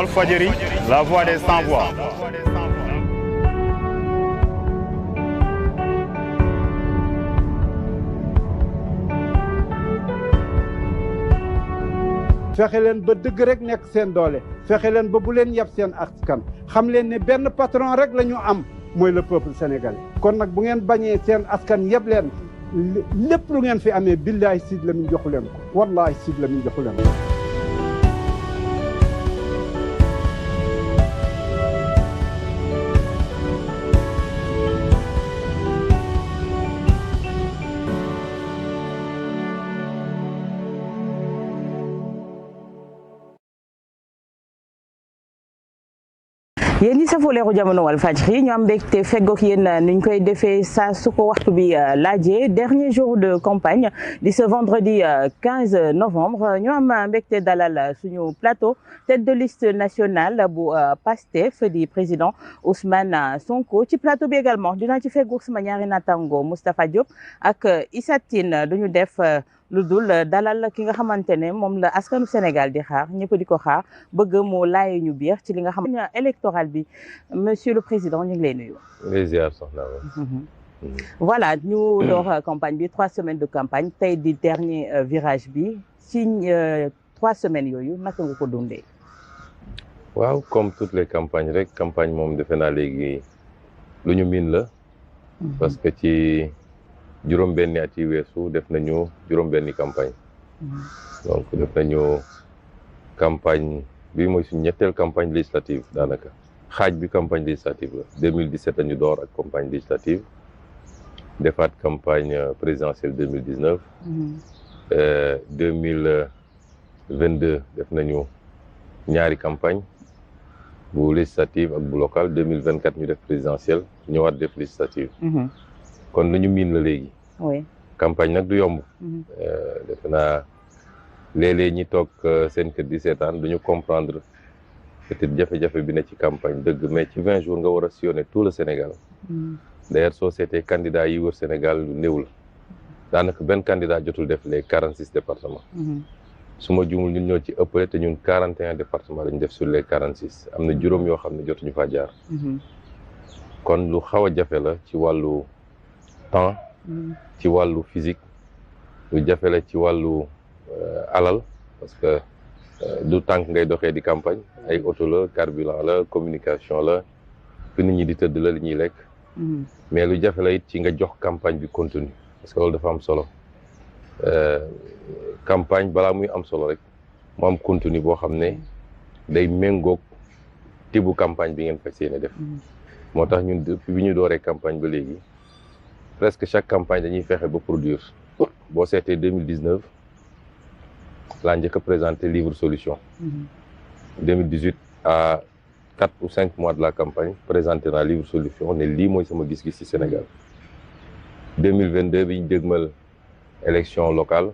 Walfadjri, la voix des sans-voix. fexe leen ba dëgg rek nekk seen doole fexe leen ba bu leen yab seen askan xam leen ne benn patron rek la ñu am mooy le peuple sénégalais kon nag bu ngeen bañee seen askan yëpp leen lépp lu ngeen fi amee billahi Sidy Lamine joxu leen ko wallahi Sidy Lamine joxu leen ko. yéen ñi safoo leeru jamono Walfadjri ñu am mbégte feggoog yéen ni ñu koy defee saa su ko waxtu bi laajee dernier jour de campagne di ce vendredi 15 novembre ñu am mbégte dalal suñu plateau tête de liste nationale bu PASTEF di président Ousmane Sonko ci plateau bi également dinaa ci feggoog sama ñaari natango Moustapha Diop ak Issa Tine duñu def lu dul dalal ki nga xamante ne moom la askanu Sénégal di xaar ñëpp di ko xaar bëgg mu laaye ñu biir ci li nga xam ne électoral bi monsieur le président ñu ngi lay nuyu. ziar soxna voilà ñu door campagne bi 3 semaines de campagne tey di dernier virage bi ci 3 semaines yooyu naka nga ko dundee. waaw comme toutes les campagnes rek campagne moom defe naa léegi lu ñu miin la. parce que ci juróom-benni at yi weesu def nañu juróom-benni campagne. donc def nañu campagne bi mooy suñu ñetteel campagne législative daanaka xaaj bi campagne législative la 2017 la ñu door ak campagne législative defaat campagne présidentielle 2019. 2022 def nañu ñaari campagne bu législative ak bu local 2024 ñu def présidentielle ñëwaat def législative. kon lu ñu miin la léegi. oui campagne nag du yomb. defe naa léeg-léeg ñi toog seen kër di seetaan duñu comprendre peut-être jafe-jafe bi ne ci campagne dëgg mais ci 20 jours nga war a sillonner tout le Sénégal. d'ailleurs soo seetee candidat yi wër Sénégal lu néew la daanaka benn candidat jotul def les 46 départements. su ma juumul ñun ñoo ci ëppale te ñun 41 départements lañu def sur les 46 am na juróom yoo xam ne jotuñu faa jaar. kon lu xaw a jafe la ci wàllu temps. ci wàllu physique lu jafe la ci wàllu alal parce que du tànk ngay doxee di campagne ay oto la carburant la communication la fi nit ñi di tëdd la li ñuy lekk. mais lu jafe la it ci nga jox campagne bi contenu parce que loolu dafa am solo campagne balaa muy am solo rek mu am contenu boo xam ne day méngoog tibu campagne bi ngeen fas yéene def. moo tax ñun depuis bi ñu dooree campagne ba léegi. presque chaque campagne dañuy fexe ba produire boo seetee 2019 laa njëkk a présenté livre solution. 2018 à 4 ou 5 mois de la campagne présenté naa livre solution ne lii mooy sama gis-gis ci Sénégal. 2022 bi ñu dégmal élection locale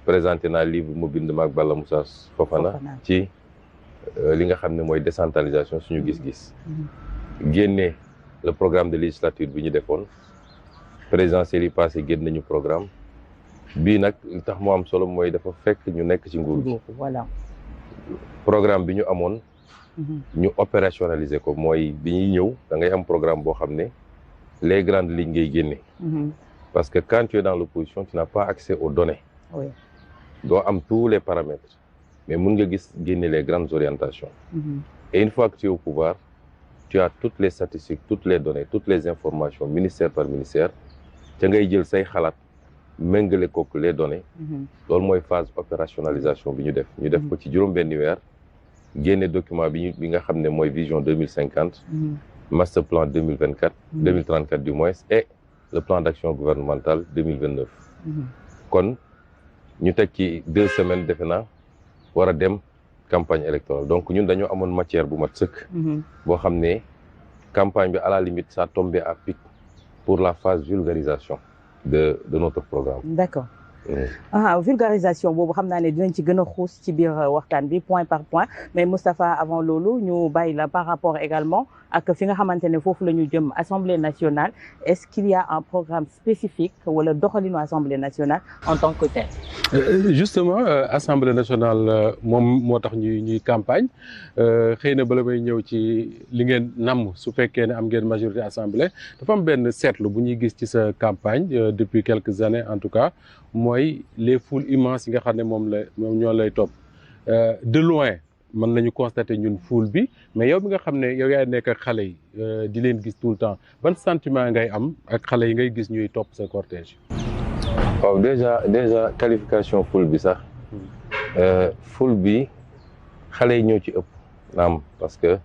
présenté naa livre mu bind maag Balla Moussa Fofana ci li nga xam ne mooy décentralisation suñu gis-gis. génne le programme de législature bi ñu defoon. présidentielle yi passé génn nañu programme bii nag li tax mu am solo mooy dafa fekk ñu nekk ci nguur gi. voilà programme bi ñu amoon. ñu opérationnaliser ko mooy bi ñuy ñëw da ngay am programme boo xam ne les grandes lignes ngay génne. parce que quand tu es dans l'opposition tu n'as pas accès aux données. oui doo am tous les paramètres mais mun nga gis génne les grandes orientations. et une fois que tu es au pouvoir tu as toutes les statistiques toutes les données toutes les informations ministère par ministère. ca ngay jël say xalaat méngale kook les données. loolu mooy phase opérationnalisation bi ñu def. ñu def ko ci juróom-benni weer génne document bi nga xam ne mooy vision 2050. master plan 2024. 2034 du moins et le plan d'action gouvernemental 2029. kon ñu teg ci 2 semaines defe naa war a dem campagne électorale donc ñun dañoo amoon matière bu mat sëkk. boo xam ne campagne bi à la limite ça tombait à pic. pour la phase vulgarisation de notre programme. D'accord. vulgarisation boobu xam naa ne dinañ ci gën a xuus ci biir waxtaan bi point par point mais Moustapha avant loolu ñu bàyyi la par rapport également ak fi nga xamante ne foofu la ñu jëm Assemblée nationale est-ce qu'il y a un programme spécifique wala doxalinu Assemblée nationale en tant que tel. Justement Assemblée nationale moom moo tax ñuy campagne xëy na bala may ñëw ci li ngeen namm su fekkee ne am ngeen majorité Assemblée dafa am benn seetlu bu ñuy gis ci sa campagne depuis quelques années en tout cas mooy les foules immenses yi nga xam ne moom ñoo lay topp de loin mën nañu constater ñun foule bi mais yow mi nga xam ne yow yaay nekk ak xale yi di leen gis tout le temps ban sentiment ngay am ak xale yi ngay gis ñuy topp sa cortège. waaw déjà qualification foule bi sax foule bi xale yi ñoo ci ëpp naam parce que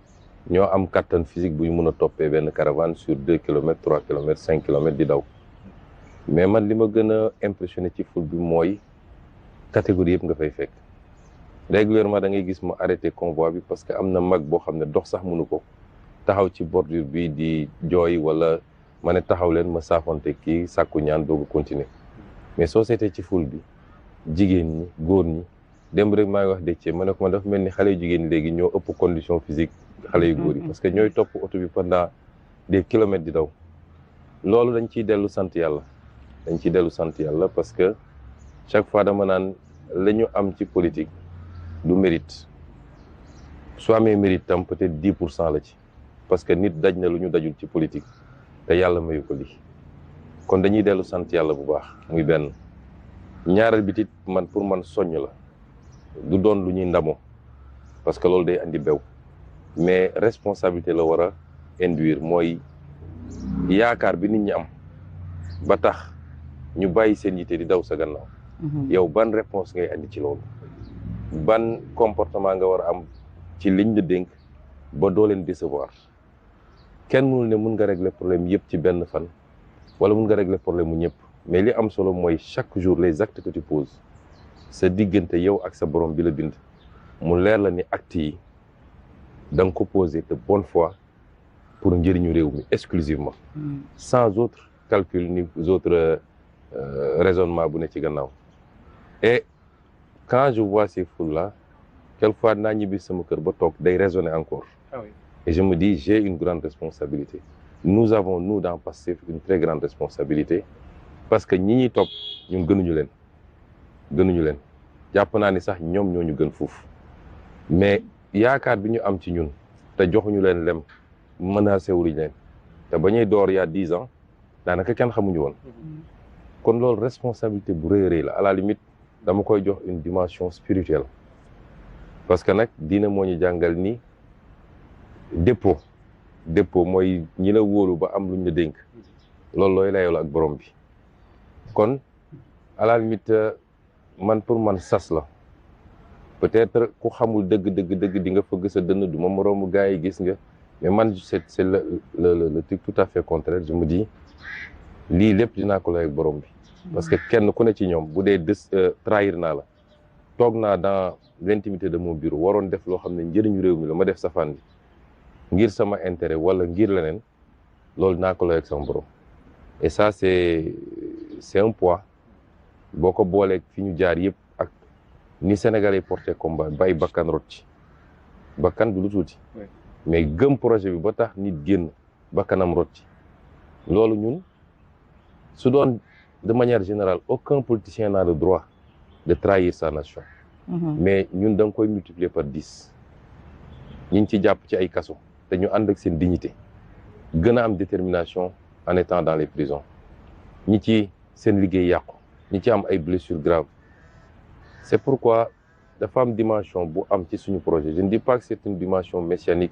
ñoo am kattan physique bu ñu mën a toppee benn caravane sur 2 kilomètres 3 kilomètres 5 kilomètres di daw mais man li ma gën a impressionné ci foule bi mooy catégorie yëpp nga fay fekk régulièrement da ngay gis ma arrêté convoi bi parce que am na mag boo xam ne dox sax mënu ko taxaw ci bordure bi di jooy wala ma ne taxaw leen ma saafonte kii sàkku ñaan doog a continuer mais soo seetee ci foule bi jigéen ñi góor ñi démb rek maa ngi wax Déthié ma ne ko ma dafa mel ni xale yu jigéen ñi léegi ñoo ëpp condition physique xale yu góor yi parce que ñooy topp oto bi pendant des kilomètres di daw loolu dañ ciy dellu sant yàlla parce que chaque fois dama naan la ñu am ci politique du mérite soo amee mérite tam peut-être 10% la ci parce que nit daj na lu ñu dajul ci politique te yàlla mayu ko lii kon dañuy dellu sant yàlla bu baax muy benn ñaareel bi tit man pour man soññ la du doon lu ñuy ndamoo parce que loolu day andi bew mais responsabilité la war a induire mooy yaakaar bi nit ñi am ba tax ñu bàyyi seen yitte di daw sa gannaaw yow ban réponse ngay andi ci loolu ban comportement nga war a am ci liñ la dénk ba doo leen décevoir kenn mënul ne mun nga régler problème yëpp ci benn fan wala mun nga régler problème mu ñëpp mais li am solo mooy chaque jour les actes que tu poses sa diggante yow ak sa borom bi la bind mu leer la ni actes yi da nga ko poser de bonne foi pour njëriñu réew mi exclusivement sans autre calcul ni autre raisonnement bu ne ci gannaaw et quand je vois ces foules là quelquefois naa ñibbi sama kër ba toog day raisonner encore et je me dis j'ai une grande responsabilité nous avons nous dans Pastef une très grande responsabilité parce que ñi ñuy topp ñun gënuñu leen jàpp naa ni sax ñoom ñoo ñu gën fuuf mais yaakaar bi ñu am ci ñun te joxuñu leen lem menacé wuñu leen te ba ñuy door il y a 10 ans daanaka kenn xamuñu woon kon loolu responsabilité bu rëy a rëy la à la limite dama koy jox une dimension spirituelle parce que nag diina moo ñu jàngal ni dépôt mooy ñi la wóolu ba am luñ la dénk loolu looy layoo la ak borom bi kon à la limite man pour man sas la peut-être ku xamul dëgg di nga fëgg sa dënn du ma moroomu gars yi gis nga mais man c'est le truc tout à fait contraire je me dis lii lépp dinaa ko lay ak borom bi parce que kenn ku ne ci ñoom bu dee trahir naa la toog naa dans l'intimité de mon bureau waroon def loo xam ne njëriñu réew mi la ma def safaan bi ngir sama intérêt wala ngir leneen loolu dinaa ko lay ak sama borom et ça c'est un poids boo ko booleeg fi ñu jaar yëpp ak ni Sénégalais porté combat bay bakkan rot ci bakkan du lu tuuti mais gëm projet bi ba tax nit génn bakkanam rot ci loolu ñun su doon de manière générale aucun politicien n'a le droit de trahir sa nation mais ñun da nga koy multiplier par 10 ñi ci jàpp ci ay kaso te ñu ànd ak seen dignité gën a am détermination en étant dans les prisons ñi ci seen liggéey yàqu ñi ci am ay blessures graves c'est pourquoi dafa am dimension bu am ci suñu projet je ne dis pas que c'est une dimension messianique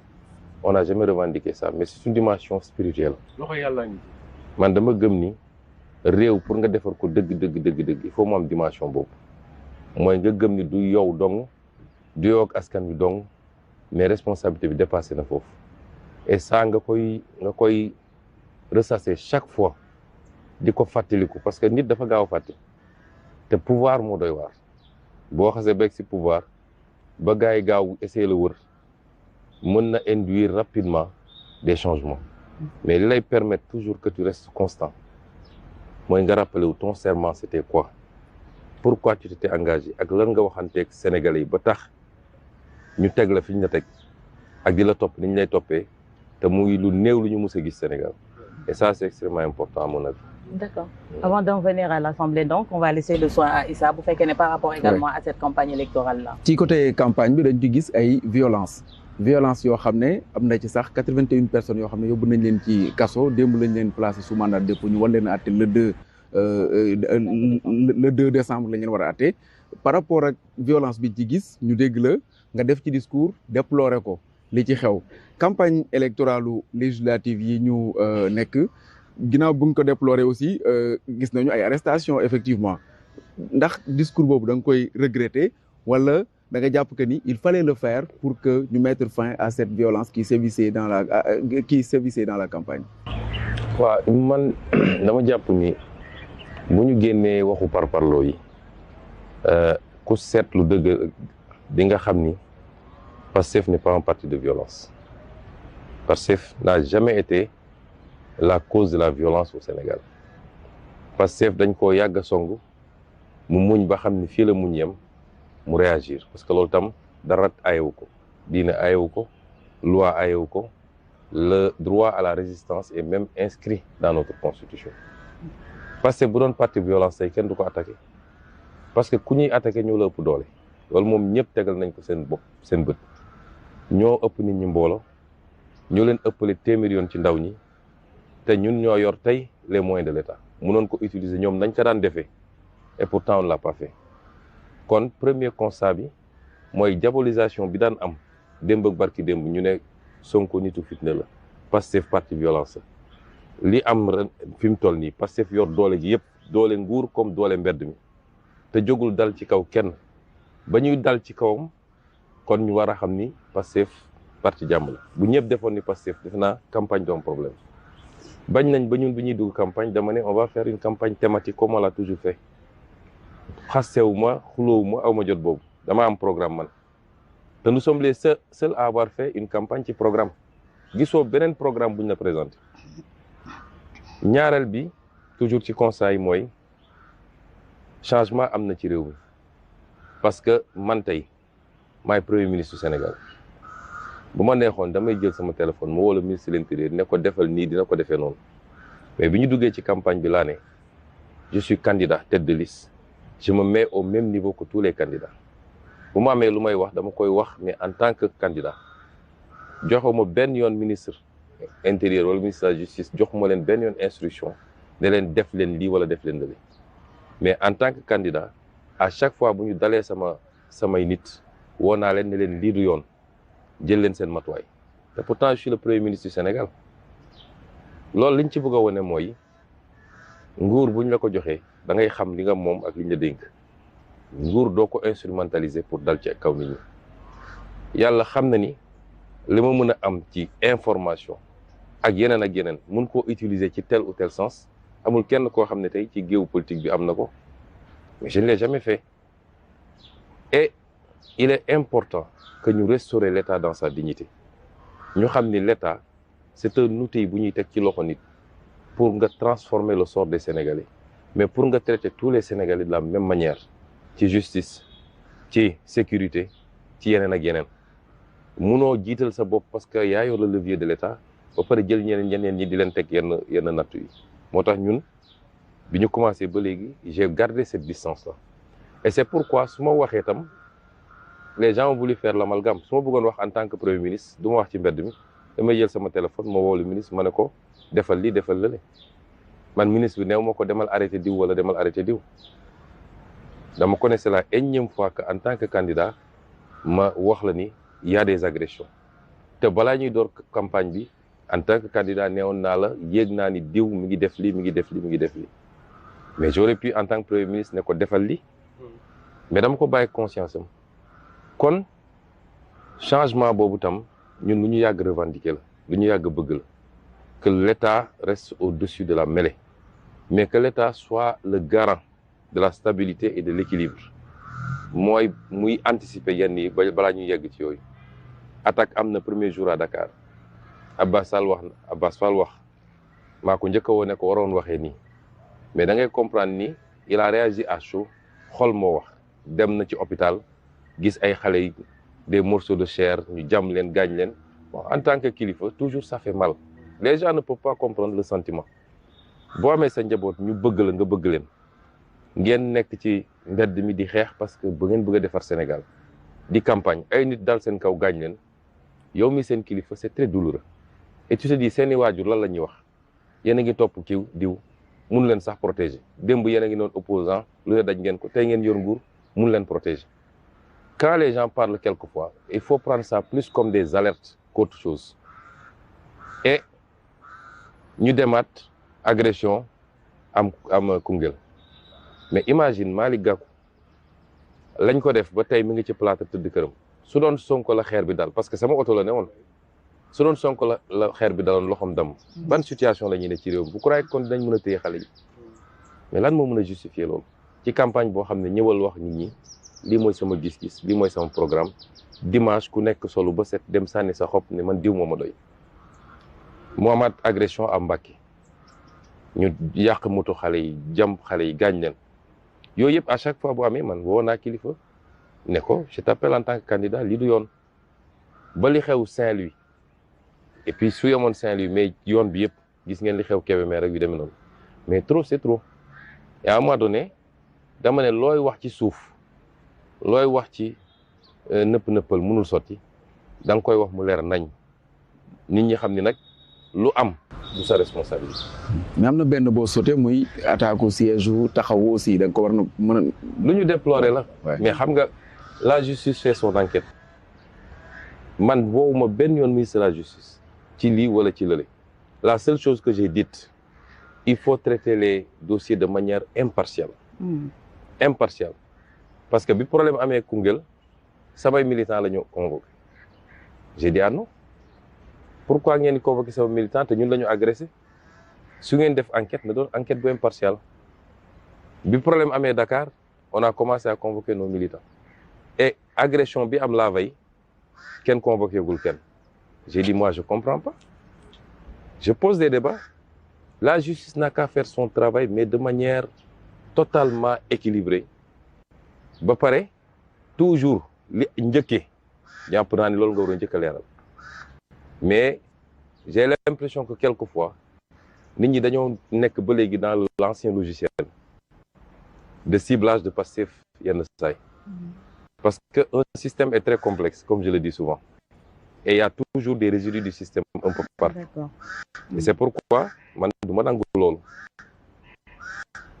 on n'a jamais revendiqué ça mais c'est une dimension spirituelle loxo yàlla ngi man dama gëm ni réew pour nga defar ko dëgg il faut mu am dimension boobu mooy nga gëm ni du yow dong du yow ak askan wi dong mais responsabilité bi dépassé na foofu et ça nga koy ressasser chaque fois di ko fàttaliku parce que nit dafa gaaw a fàtte te pouvoir moo doy waar boo xasee beeg si pouvoir ba gars yi gaaw essayer la wër mën na induire rapidement des changements mais li lay permettre toujours que tu restes constant mooy nga rappeler wu ton serment c'était quoi pourquoi tu t'es engagé ak lan nga waxanteeg Sénégalais yi ba tax ñu teg la fi ñu la teg ak di la topp ni ñu lay toppee te muy lu néew lu ñu mës a gis Sénégal et ça c'est extrêmement important à mon avis. D'accord. Avant d'en venir à l'Assemblée donc on va laisser le soin à Issa bu fekkee ne par rapport également à cette campagne électorale là. ci côté campagne bi dañ ci gis ay violence yoo xam ne am na ci sax 81 personnes yoo xam ne yóbbu nañ leen ci kaso démb lañ leen placé sous mandat de dépôt ñu war leen a àtte le 2 décembre lañ leen war a àtte par rapport ak violence bi ci gis ñu dégg la nga def ci discours déplorer ko li ci xew campagne électorale législative yi ñu nekk ginnaaw bu ñu ko déplorer aussi gis nañu ay arrestation effectivement ndax discours boobu da nga koy regretter wala da nga jàpp que ni il fallait le faire pour que ñu mettre fin à cette violence qui sévissait dans la campagne. waaw man dama jàpp ni bu ñu génnee waxu parparloo yi ku seetlu dëgg di nga xam ni Pastef n'est pas un parti de violence. Pastef n'a jamais été la cause de la violence au Sénégal. Pastef dañ koo yàgg a song mu muñ ba xam ni fii la muñ yem mu réagir parce que loolu tam dara ayewu ko diine ayewu ko loi ayewu ko le droit à la résistance est même inscrit dans notre constitution. Pastef bu doon parti violence tey kenn du ko attaqué parce que ku ñuy attaqué ñoo la ëpp doole loolu moom ñëpp tegal nañ ko seen bopp seen bët ñoo ëpp nit ñi mbooloo ñoo leen ëppale téeméer yoon ci ndaw ñi te ñun ñoo yor tey les moyens de l'État mënoon ko utiliser ñoom nañ ko daan defee et pourtant on ne l'a pas fait kon premier constat bi mooy diabolisation bi daan am démb ak barki démb ñu ne Sonko nitu fitna la Pastef parti violence li am ren fi mu toll nii Pastef yor doole ji yëpp doole nguur comme doole mbedd mi te jógul dal ci kaw kenn ba ñuy dal ci kawam kon ñu war a xam ni Pastef parti jàmm la bu ñëpp defoon ni Pastef def naa campagne doom problème bañ nañ ba ñun bi ñuy dugg campagne dama ne on va faire une campagne thématique comme on l'a toujours fait xastewu ma xulóowu ma aw ma jot boobu dama am programme man te nous sommes les seuls à avoir fait une campagne ci programme gisoo beneen programme bu ñu la présenté ñaareel bi toujours ci constat yi mooy changement am na ci réew mi parce que man tey maay premier ministre du Sénégal bu ma neexoon damay jël sama téléphone ma woo le ministre de l'Intérieur ne ko defal nii dina ko defee noonu mais bi ñu duggee ci campagne bi laa ne je suis candidat tête de liste je me mets au même niveau que tous les candidats bu ma amee lu may wax dama koy wax mais en tant que candidat joxuma benn yoon ministre intérieur wala ministre de la justice joxuma leen benn yoon instruction ne leen def leen lii wala def leen lii mais en tant que candidat à chaque fois bu ñu dalee samay nit woo naa leen ne leen lii du yoon jël leen seen matuwaay te pourtant je suis le premier ministre du Sénégal loolu liñ ci bëgg a wone mooy nguur bu ñu la ko joxee da ngay xam li nga moom ak li ñu la dénk nguur doo ko instrumentaliser pour dal ci kaw nit ñi yàlla xam na ni li ma mën a am ci information ak yeneen mun koo utiliser ci tel ou tel sens amul kenn koo xam ne tey ci géewu politique bi am na ko mais je ne l'ai jamais fait et il est important que ñu restaurer l'État dans sa dignité ñu xam ni l'État c'est un outil bu ñuy teg ci loxo nit pour nga transformer le sort des Sénégalais mais pour nga traiter tous les Sénégalais de la même manière ci justice ci sécurité ci yeneen ak yeneen munoo jiital sa bopp parce que yaa yor le levier de l'État ba pare jël ñeneen ñi di leen teg yenn nattu yi moo tax ñun bi ñu commencé ba léegi j'ai gardé cette distance là et c'est pourquoi su ma waxee tam les gens ont voulu faire l'amalgame su ma bëggoon wax en tant que premier ministre du ma wax ci mbedd mi damay jël sama téléphone ma woo le ministre ma ne ko defal lii defal lële man ministre bi neew ma ko demal arrêté diw wala demal arrêté diw dama ko ne c'est la énième fois que en tant que candidat ma wax la ni y a des agressions te balaa ñuy door campagne bi en tant que candidat neewoon naa la yéeg naa ni diw mi ngi def lii mi ngi def lii mi ngi def lii mais j'aurais pu en tant que premier ministre ne ko defal lii mais dama ko bàyyi conscience am kon changement boobu tam ñun lu ñu yàgg revendiquer la lu ñu yàgg bëgg la que l'État reste au-dessus de la mêlée mais que l'État soit le garant de la stabilité et de l'équilibre mooy muy anticiper yenn yi balaa ñuy yegg ci yooyu attaque am na premier jour à Dakar Abbas Fall wax maa ko njëkk a woo ne ko waroon waxee nii mais da ngay comprendre ni il a réagi à chaud xol moo wax dem na ci hôpital gis ay xale yi des morceaux de chair ñu jam leen gaañ leen bon en tant que kilifa toujours ça fait mal les gens ne peuvent pas comprendre le sentiment boo amee sa njaboot ñu bëgg la nga bëgg leen ngeen nekk ci mbedd mi di xeex parce que ba ngeen bëgg a defar Sénégal di campagne ay nit dal seen kaw gaañ leen yow mi seen kilifa c'est très douloureux et tu te dis seeni waajur lan la ñuy wax yéen a ngi topp kiw diw mun leen sax protéger démb yéen a ngi noon opposant lu ne daj ngeen ko tey ngeen yor nguur mun leen protéger quand les gens parlent quelquefois il faut prendre ça plus comme des alertes qu'autre chose et ñu demaat agression am Koungheul mais imagine Malick Gakou lañ ko def ba tey mi ngi ci plateau tëdd këram su doon Sonko la xeer bi dal parce que sama oto la ne woon su doon Sonko la xeer bi daloon loxoom damm ban situation la ñuy ne ci réew mi vous croyez kon dinañ mën a téye xale yi mais lan moo mën a justifier loolu ci campagne boo xam ne ñëwal wax nit ñi lii mooy sama gis-gis lii mooy sama programme dimanche ku nekk solu ba set dem sànni sa xob ne man diw moo ma doy mu amaat agression à Mbacké ñu yàq moto xale yi jam xale yi gaañ leen yooyu yëpp à chaque fois bu amee man woo naa kilifa ne ko je t'appelle en tant que candidat lii du yoon ba li xew Saint-Louis et puis su yemoon Saint-Louis mais yoon bi yëpp gis ngeen li xew Kébémer rek yu demee noonu mais trop c'est trop et à un moment donné dama ne looy wax ci suuf looy wax ci nëpp-nëppal mënul sotti da nga koy wax mu leer nañ nit ñi xam ni nag lu am du sa responsabilité. mais am na benn boo sote muy attaque au siège wu taxaw aussi da nga ko war na mën a. lu ñu déplorer la. mais xam nga la justice fait son enquête man woowuma benn yoon ministre de la justice ci lii wala ci lële la seule chose que j'ai dite il faut traiter les dossiers de manière impartiale. Impartiale parce que bi problème amee Koungheul samay militants la ñu convoqué j'ai dit ah non. Pourquoi ngeen di convoquer sama militant te ñun la ñu agressé su ngeen def enquête na doon enquête bu impartiale bi problème amee Dakar on a commencé à convoquer nos militants et agression bi am la veille kenn convoqué gul kenn j'ai dit moi je comprends pas je pose des débats la justice n'a qu'à faire son travail mais de manière totalement équilibrée ba pare toujours li njëkkee jàpp naa ni loolu nga war a njëkk a leeral mais j'ai l'impression que quelquefois nit ñi dañoo nekk ba léegi dans l'ancien logiciel de ciblage de Pastef yenn saay parce que un système est très complexe comme je le dis souvent et il y a toujours des résidus du système un peu partout. Et c'est pourquoi man du ma nangu loolu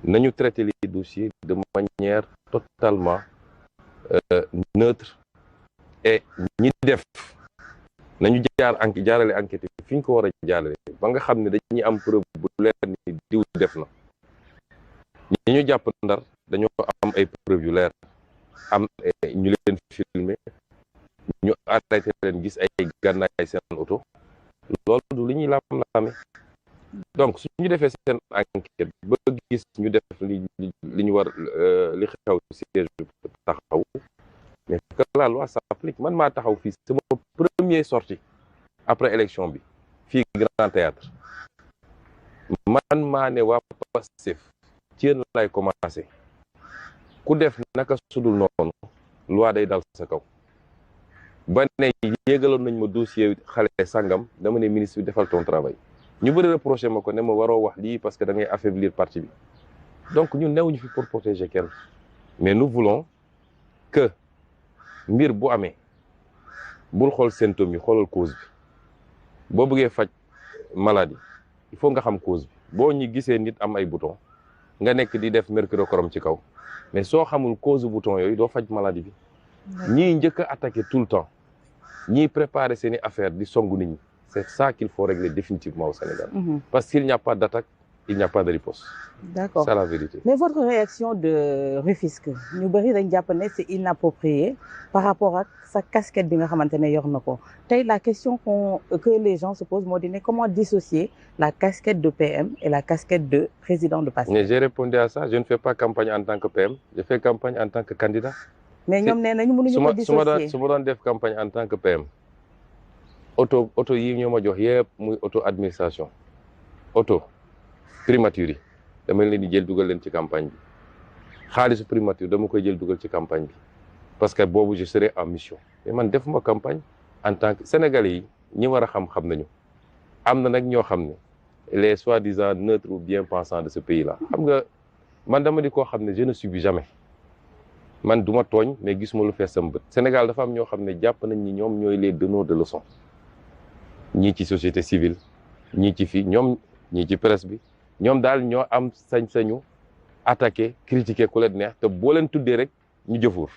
nañu traiter les dossiers de manière totalement neutre et ñi def nañu jaarale enquête fi ñu ko war a jaarale ba nga xam ne dañuy am preuve bu leer ni diw def na ñi ñu jàpp Ndar dañoo am ay preuve yu leer am ñu leen filmer ñu arrêté leen gis ay gànnaay seen oto loolu du li ñuy lam-lame donc su ñu defee seen enquête ba gis ñu def li ñu war li xew siège taxaw mais que la loi s'applique man maa taxaw fii sama première sortie après élection bi fii Grand Théâtre man maa ne waa Pastef ci yéen lay commencé ku def naka sudul noonu loi day dal sa kaw ba ne yéegaloon nañ ma dossier xale sangam dama ne ministre bi defal ton travail ñu bëri reproché ma ko ne ma waroo wax lii parce que da ngay affaiblir parti bi donc ñun newuñu fi pour protéger kenn mais nous voulons que mbir bu amee bul xool symptômes yi xoolal cause bi boo bëggee faj maladie il faut nga xam cause bi boo ñu gisee nit am ay bouton nga nekk di def mercurochrome ci kaw mais soo xamul cause bouton yooyu doo faj maladie bi ñii njëkk a attaqué tout le temps ñii préparer seeni affaire di songu nit ñi c'est ça qu'il faut régler définitivement au Sénégal parce qu'il n'y a pas d'attaque il n'y a pas de riposte. D'accord. C'est la vérité. Mais votre réaction de Rufisque ñu bëri dañ jàpp ne c'est inapproprié par rapport ak sa casquette bi nga xamante ne yor na ko tey la question que les gens se posent moo di ne comment dissocier la casquette de PM et la casquette de président de Pastef. Mais j'ai répondu à ça je ne fais pas campagne en tant que PM je fais campagne en tant que candidat. mais ñoom nee nañu mënuñu ko dissocier su ma doon def campagne en tant que PM auto yi ñoo ma jox yëpp muy auto administration auto primature yi dama leen di jël dugal leen ci campagne bi xaalisu primature dama koy jël dugal ci campagne bi parce que boobu je serai en mission mais man defuma campagne en tant que sénégalais yi ñi war a xam nañu am na nag ñoo xam ne les soi-disant neutres ou bien pensants de ce pays là xam nga man dama di koo xam ne je ne subis jamais man du ma tooñ mais gisuma lu fees sama bët Sénégal dafa am ñoo xam ne jàpp nañ ni ñoom ñooy les donneurs de leçons ñii ci société civile ñii ci fii ñoom ñii ci presse bi ñoom daal ñoo am sañ-sañu attaquer critiquer ku leen neex te boo leen tuddee rek ñu jëfuur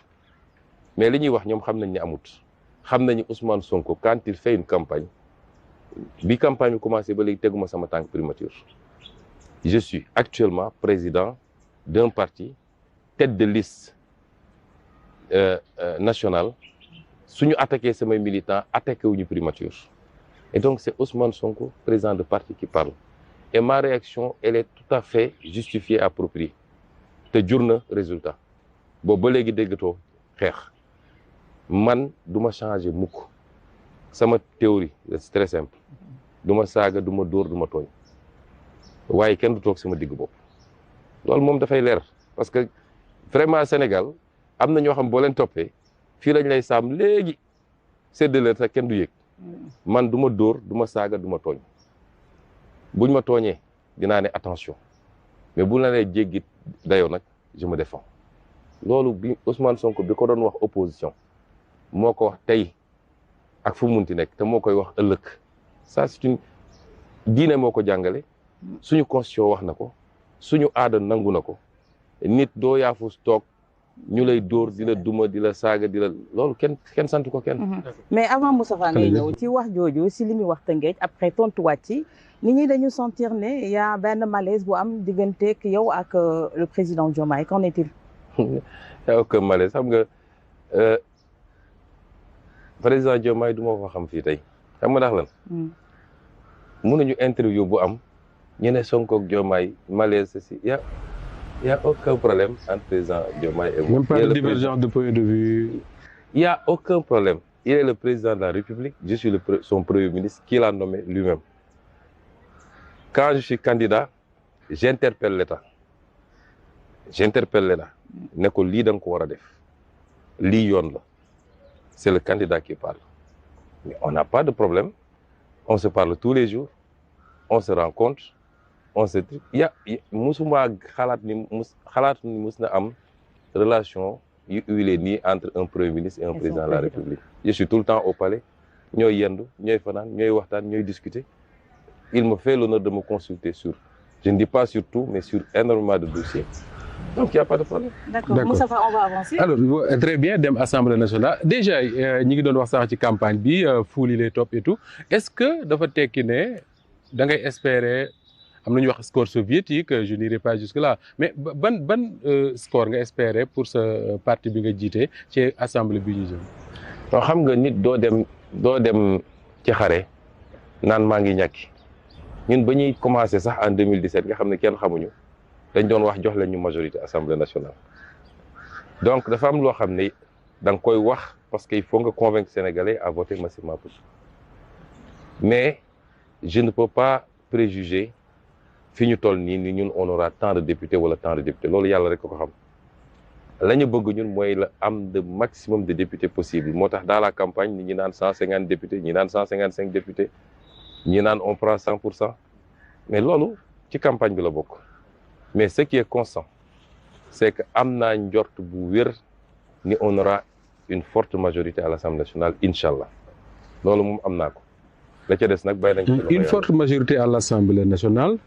mais li ñuy wax ñoom xam nañ ne amut xam nañu Ousmane Sonko quand il fait une campagne bi campagne bi commencé ba léegi teguma sama tànk primature je suis actuellement président d'un parti tête de liste nationale suñu attaqué samay militants attaqué wuñu primature et donc c'est Ousmane Sonko président de parti qui parle et ma réaction elle est tout à fait justifiée appropriée te jur na résultat boobu ba léegi déggatoo xeex man du ma changer mukk sama théorie c'est très simple du ma saaga du ma dóor du ma tooñ waaye kenn du toog sama digg bopp loolu moom dafay leer parce que vraiment Sénégal am na ñoo xam boo leen toppee fii lañ lay saam léegi séddale sax kenn du yëg man du ma dóor du ma saaga du ma tooñ buñ ma tooñee dinaa ne attention mais bu la nee jéggi dayoo nag je me défends loolu bi Ousmane Sonko bi ko doon wax opposition moo ko wax tey ak fu munti nekk te moo koy wax ëllëg ça c'est une diine moo ko jàngale suñu constitution wax na ko suñu aada nangu na ko nit doo yaafus toog ñu lay dóor di la duma di la saaga di la loolu kenn sant ko kenn. mais avant Moustapha ngay ñëw ci wax jooju si li muy wax Tëngéej après tontuwaat ci nit ñi dañu sentir ne y a benn malaise bu am digganteeg yow ak le président Diomaye qu'en est-il? y a aucun malaise xam nga président Diomaye du ma ko xam fii tey xam nga ndax lan. mun nañu interview bu am ñu ne Sonko ak Diomaye malaise si y a aucun problème entre président Diomaye et moi. Même pas de divergence de point de vue. Il y a aucun problème. Il est le président de la République. Je suis son premier ministre qui l'a nommé lui-même. Quand je suis candidat, j'interpelle l'État. Ne ko lii da nga ko war a def. lii yoon la. C'est le candidat qui parle. Mais on n'a pas de problème. On se parle tous les jours. On se rencontre. musuma xalaat ni mus na am relation yu huilé nii entre un premier ministre et un président de la République. Je suis tout le temps au palais ñooy yendu ñooy fanaan ñooy waxtaan ñooy discuter. Il me fait l'honneur de me consulter sur, je ne dis pas sur tout, mais sur énormément de dossiers. Donc il n'y a pas de problème. D'accord. Moustapha, on va avancer. Alors très bien dem Assemblée nationale déjà ñi ngi doon wax sax ci campagne bi fuul yi lay topp et tout est-ce que dafa tekki ne da ngay espérer am na ñuy wax score soviétique je n'irai pas jusque là mais ban score nga espérer pour sa parti bi nga jiite ci assemblée bi ñu jëm. non xam nga nit doo dem ci xare naan maa ngi ñàkki ñun ba ñuy commencé sax en 2017 nga xam ne kenn xamuñu dañ doon wax jox leen ñu majorité assemblée nationale. donc dafa am loo xam ne da nga koy wax parce que il faut nga convaincre Sénégalais à voter massivement pour. mais je ne peux pas préjuger. fi ñu toll nii ni ñun on aura tant de députés wala tant de députés loolu yàlla rek ko xam la ñu bëgg ñun mooy la am de maximum de députés possible moo tax dans la campagne ni ñi naan 150 députés ñi naan 155 députés ñi naan on prend 100% mais loolu ci campagne bi la bokk mais ce qui est constant c'est que am naa njort bu wér ni on aura une forte majorité à l'Assemblée nationale inchallah loolu moom am naa ko la ca des nag bàyyi nañ une forte majorité à l'Assemblée nationale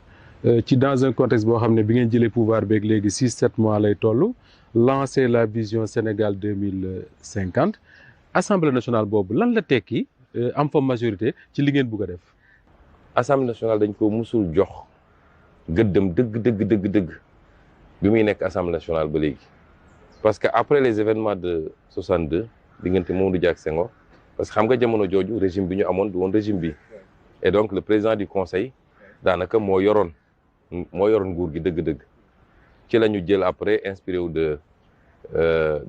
ci dans un contexte boo xam ne bi ngeen jëlee pouvoir beeg léegi 6-7 mois lay toll lancer la vision Sénégal 2050 assemblée nationale boobu lan la tekki am fa majorité ci li ngeen bugg a def. assemblée nationale dañ ko musul jox gëddëm dëgg bi muy nekk assemblée nationale ba léegi parce que après les événements de 62 diggante Mamadou Dia ak Senghor parce que xam nga jamono jooju régime bi ñu amoon du woon régime bi et donc le président du conseil daanaka moo yoroon nguur gi dëgg-dëgg ci la ñu jël après inspiré wu de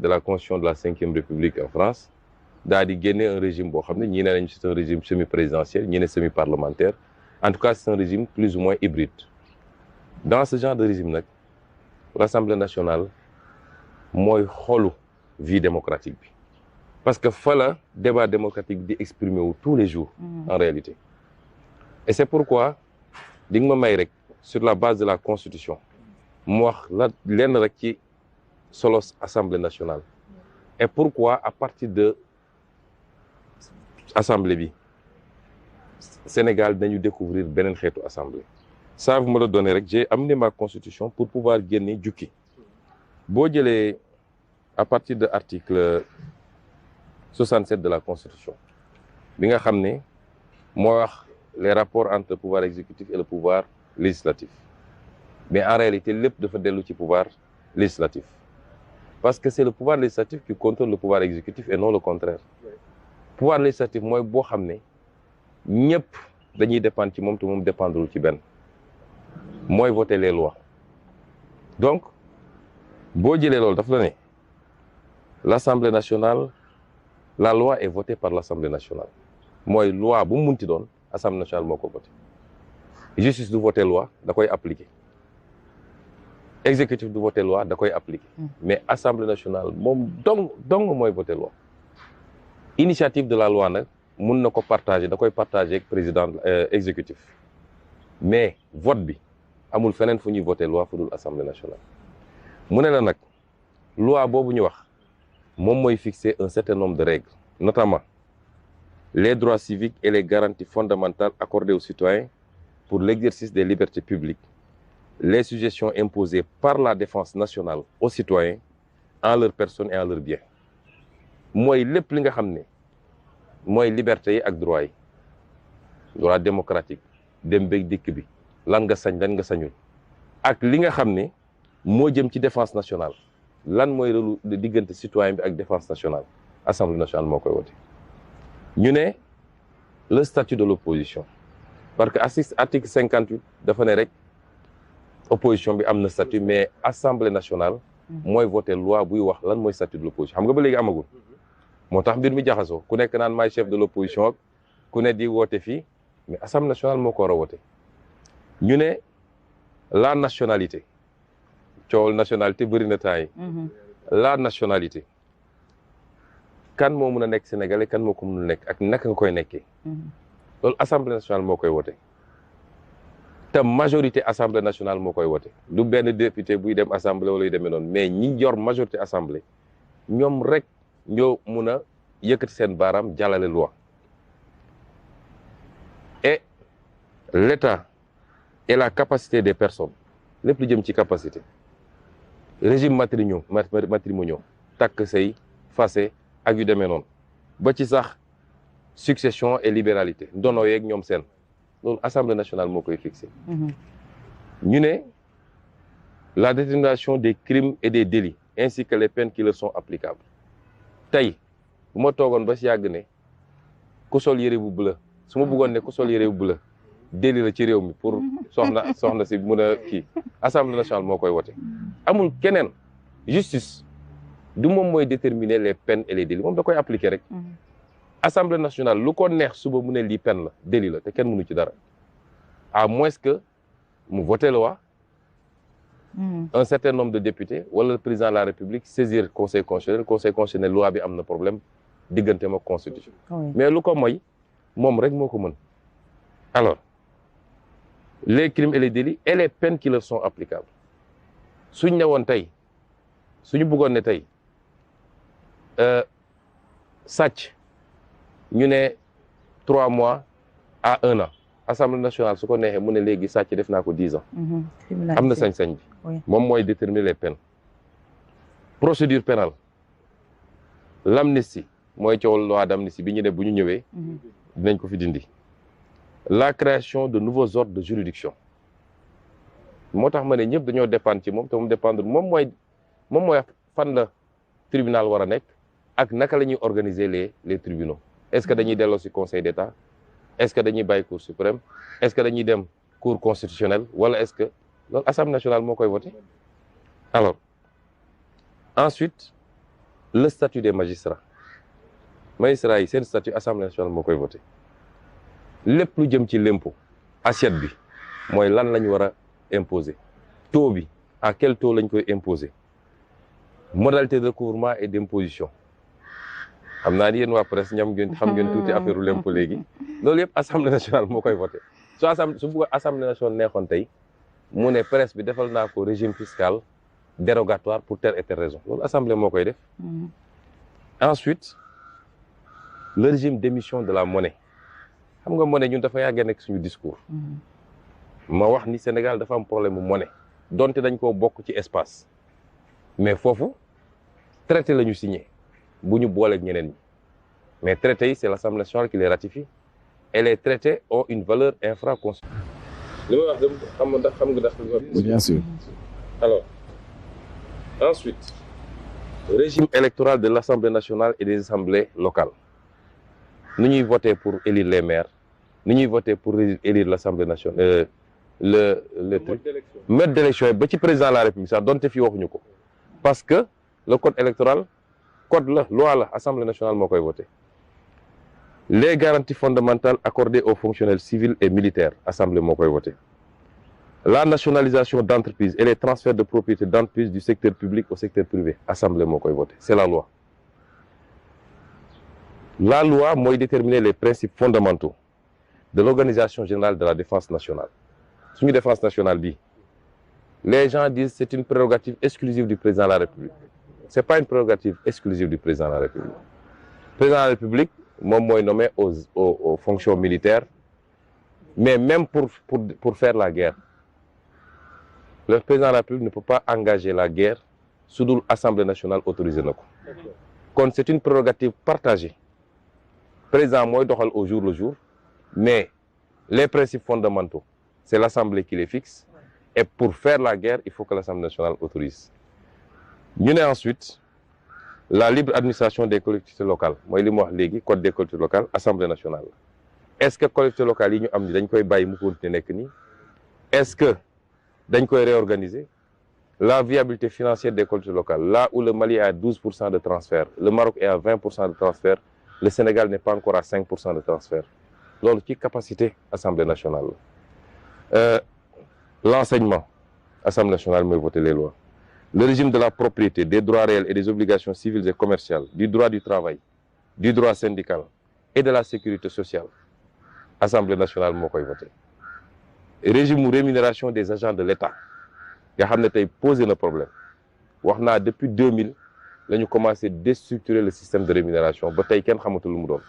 la constitution de la 5e République en France daal di génne un régime boo xam ne ñii nee nañ c'est un régime semi-présidentiel ñii ne semi-parlementaire en tout cas c'est un régime plus ou moins hybride dans ce genre de régime nag l'Assemblée nationale mooy xolu vie démocratique bi parce que fa la débat démocratique di exprimer wu tous les jours en réalité et c'est pourquoi di nga ma may rek sur la base de la constitution mu wax la lenn rek ci solos assemblée nationale et pourquoi à partir de assemblée bi Sénégal dañu découvrir beneen xeetu assemblée ça vous me le donnez rek j'ai amené ma constitution pour pouvoir génne jukki boo jëlee à partir de article 67 de la constitution bi nga xam ne moo wax les rapports entre le pouvoir exécutif et le pouvoir législatif mais en réalité lépp dafa dellu ci pouvoir législatif parce que c'est le pouvoir législatif qui contrôle le pouvoir exécutif et non le contraire pouvoir législatif mooy boo xam ne ñëpp dañuy dépendre ci moom te moom dépendrul ci benn mooy voter les lois donc boo jëlee loolu daf la ne l'Assemblée nationale la loi est votée par l'Assemblée nationale mooy loi bu mu munti doon Assemblée nationale moo ko voté justice du voter loi da koy appliquer exécutif du voter loi da koy appliquer mais Assemblée nationale moom dong mooy voter loi initiative de la loi nag mun na ko partager da koy partager ak président exécutif mais vote bi amul feneen fu ñuy voter loi fu dul Assemblée nationale mu ne la nag loi boobu ñu wax moom mooy fixer un certain nombre de règles notamment les droits civiques et les garanties fondamentales accordées aux citoyens pour l'exercice des libertés publiques les sujétions imposées par la défense nationale aux citoyens en leur personne et en leurs biens mooy lépp li nga xam ne mooy liberté yi ak droit yi droit démocratique dem beeg dikk bi lan nga sañ lan nga sañul ak li nga xam ne moo jëm ci défense nationale lan mooy relu diggante citoyen bi ak défense nationale Assemblée nationale moo koy wote ñu ne le statut de l'opposition parce que article 58 dafa ne rek opposition bi am na statut mais Assemblée nationale mooy voter loi buy wax lan mooy statut de l'opposition xam nga ba léegi amagul moo tax mbir mi jaxasoo ku nekk naan maay chef de l'opposition ak ku ne di woote fii mais Assemblée nationale moo ko war a wote ñu ne la nationalité coowal nationalité bëri na temps yi la nationalité kan moo mun a nekk sénégalais kan moo ko mun a nekk ak naka nga koy nekkee loolu Assemblée nationale moo koy wote te majorité Assemblée nationale moo koy wote du benn député buy dem assemblée wala yu demee noonu mais ñi yor majorité assemblée ñoom rek ñoo mun a yëkkati seen baaraam jàllale loi et l'État et la capacité des personnes lépp lu jëm ci capacité régime matrimoniaux takk sëy fase ak yu demee noonu ba ci sax succession et libéralité ndono yeeg ñoom seen loolu Assemblée nationale moo koy fixé ñu ne la détermination des crimes et des délits ainsi que les peines qui leur sont applicables tey bu ma toogoon ba si yàgg ne ku sol yére bu bleu su ma bëggoon ne ku sol yére bu bleu délit la ci réew mi pour soxna si mun a kii Assemblée nationale moo koy wote amul keneen justice du moom mooy déterminer les peines et les délits moom da koy appliquer rek Assemblée nationale lu ko neex suba mu ne lii peine la délit la te kenn mënu ci dara à moins que mu voter loi un certain nombre de députés wala le président de la République saisir conseil constitutionnel loi bi am na problème diggante ma constitution mais lu ko mooy moom rek moo ko mën alors les crimes et les délits et les peines qui leur sont applicables suñ ne woon tey suñu bëggoon ne tey sàcc ñu ne 3 mois à 1 an Assemblée nationale su ko neexee mu ne léegi sàcc def naa ko 10 ans am na sañ-sañ bi moom mooy déterminer les peines procédure pénale l'amnistie mooy coowal loi d'amnistie bi ñu ne bu ñu ñëwee dinañ ko fi dindi la création de nouveaux ordres de juridiction moo tax ma ne ñëpp dañoo dépendre ci moom te moom dépendre moom mooy fan la tribunal war a nekk ak naka la ñuy organiser les tribunaux est-ce que dañuy delloo ci conseil d'État est-ce que dañuy bàyyi cour suprême est-ce que dañuy dem cour constitutionnelle wala est-ce que loolu Assemblée nationale moo koy voté alors ensuite le statut des magistrats yi seen statut Assemblée nationale moo koy voté lépp lu jëm ci l'impôt assiette bi mooy lan la ñu war a imposer taux bi à quel taux lañ koy imposer modalité de recouvrement et d'imposition xam naa ni yéen waa presse xam ngeen tuuti affaire u l'impôt léegi loolu yëpp assemblée nationale moo koy voté su bugg assemblée nationale neexoon tey mu ne presse bi defal naa ko régime fiscal dérogatoire pour telle et telle raison loolu assemblée moo koy def. Ensuite le régime d'émission de la monnaie xam nga monnaie ñun dafa yàgg nekk suñu discours. ma wax ni Sénégal dafa am problème mu monnaie donte dañ koo bokk ci espace mais foofu traité la ñu signé bu ñu booleeg ñeneen ñi mais traité yi c'est l'Assemblée nationale qui les ratifie et les traités ont une valeur infraconstitutionnelle. li may wax xam nga bien sûr. Alors ensuite régime électoral de l'Assemblée nationale et des assemblées locales nu ñuy voter pour élire les maires nu ñuy voter pour élire l'Assemblée nationale le mode d'élection yi ba ci président de la République sax donte fii waxuñu ko parce que le code électoral code la loi la Assemblée nationale moo koy voter les garanties fondamentales accordées aux fonctionnaires civils et militaires Assemblée moo koy voter la nationalisation d'entreprises et les transferts de propriété d'entreprises du secteur public au secteur privé Assemblée moo koy voter c'est la loi mooy déterminer les principes fondamentaux de l'organisation générale de la défense nationale suñu défense nationale bi les gens disent c'est une prérogative exclusive du président de la République c'est pas une prérogative exclusive du président de la République le président de la République moom mooy nommé aux fonctions militaires mais même pour faire la guerre le président de la République ne peut pas engager la guerre su dul Assemblée nationale autorisé na ko kon c'est une prérogative partagée président mooy doxal au jour le jour mais les principes fondamentaux c'est l'Assemblée qui les fixe et pour faire la guerre il faut que l'Assemblée nationale autorise ñu ne ensuite la libre administration des collectivités locales mooy li mu wax léegi code des collectivités locales Assemblée nationale est-ce que collectivités locales yi ñu am ni dañ koy bàyyi mu continuer nekk nii est-ce que dañ koy réorganiser la viabilité financière des collectivités locales là où le Mali est à 12% de transfert le Maroc est à 20% de transfert le Sénégal n'est pas encore à 5% de transfert loolu ci capacité Assemblée nationale la l'enseignement Assemblée nationale mooy voter les lois le régime de la propriété des droits réels et des obligations civiles et commerciales du droit du travail du droit syndical et de la sécurité sociale Assemblée nationale moo koy voter régime de rémunération des agents de l'État nga xam ne tey posé na problème wax naa depuis 2000 la ñu commencé déstructurer le système de rémunération ba tey kenn xamatul lu mu doon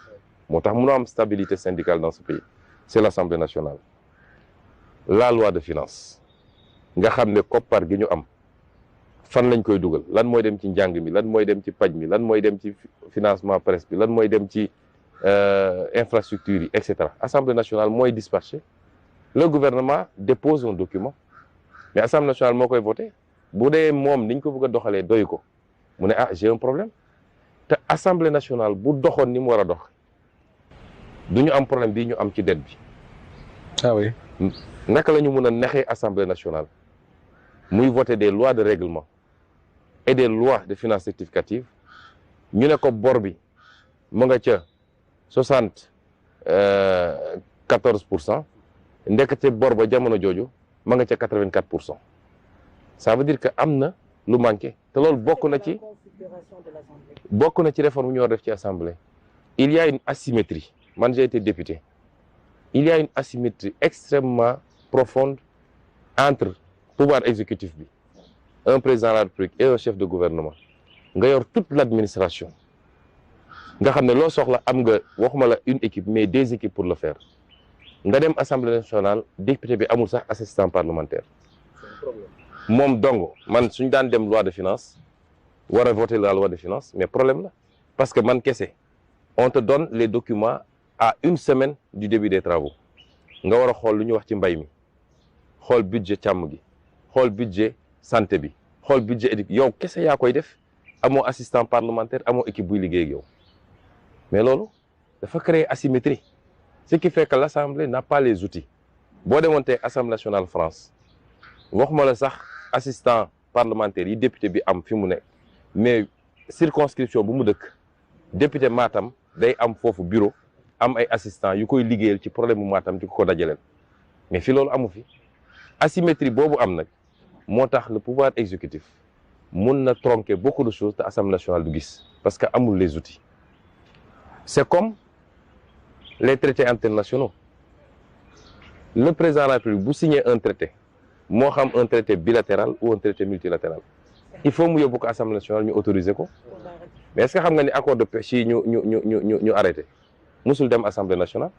moo tax mënoo am stabilité syndicale dans ce pays c'est l'Assemblée nationale la loi de finances nga xam ne koppar gi ñu am fan lañ koy dugal lan mooy dem ci njàng mi lan mooy dem ci paj mi lan mooy dem ci financement presse bi lan mooy dem ci infrastructure yi etc. Assemblée nationale mooy dispatché le gouvernement dépose un document mais Assemblée nationale moo koy voté bu dee moom niñ ko bëgg a doxalee doy ko mu ne j'ai un problème te Assemblée nationale bu doxoon ni mu war a dox du ñu am problème bii ñu am ci dette bi. Ah oui. naka la ñu mën a naxee Assemblée nationale muy voter des lois de règlement et des lois de finances rectificatives ñu ne ko bor bi mu nga ca 74%. ndekete bor ba jamono jooju ma nga ca 84%. ça veut dire que am na lu manqué te loolu bokk na ci réforme ñu war def ci assemblée. il y a une asymétrie man j'ai été député il y a une asymétrie extrêmement profonde entre pouvoir exécutif bi un président de la République et un chef de gouvernement nga yor toute l'administration nga xam ne loo soxla am nga waxuma la une équipe mais des équipes pour le faire. nga dem assemblée nationale député bi amul sax assistant parlementaire moom dong man suñu daan dem loi de finances war a voter la loi de finances mais problème la parce que man kese on te donne les documents à une semaine du début des travaux nga war a xool lu ñu wax ci mbay mi xool budget càmm gi xool budget santé bi xool budget éducation yow kese yaa koy def amoo assistant parlementaire amoo équipe buy liggéey ak yow mais loolu dafa créer asymétrie. Ce qui fait que l'Assemblée n'a pas les outils boo demoon tey Assemblée nationale France waxuma la sax assistant parlementaire yi député bi am fi mu nekk mais circonscription bu mu dëkk député Matam day am foofu bureau am ay assistants yu koy liggéeyal ci problème mu Matam di ko dajaleel mais fi loolu amu fi asymétrie boobu am nag moo tax le pouvoir exécutif mun na tronquer beaucoup de choses te Assemblée nationale du gis parce que amul les outils. C'est comme les traités internationaux. Le président de la République bu signer un traité moo xam un traité bilatéral ou un traité multilatéral il faut mu yóbbu ko Assemblée nationale ñu autoriser ko mais est-ce que xam nga ni accord de pêche yi ñu arrêté musul dem Assemblée nationale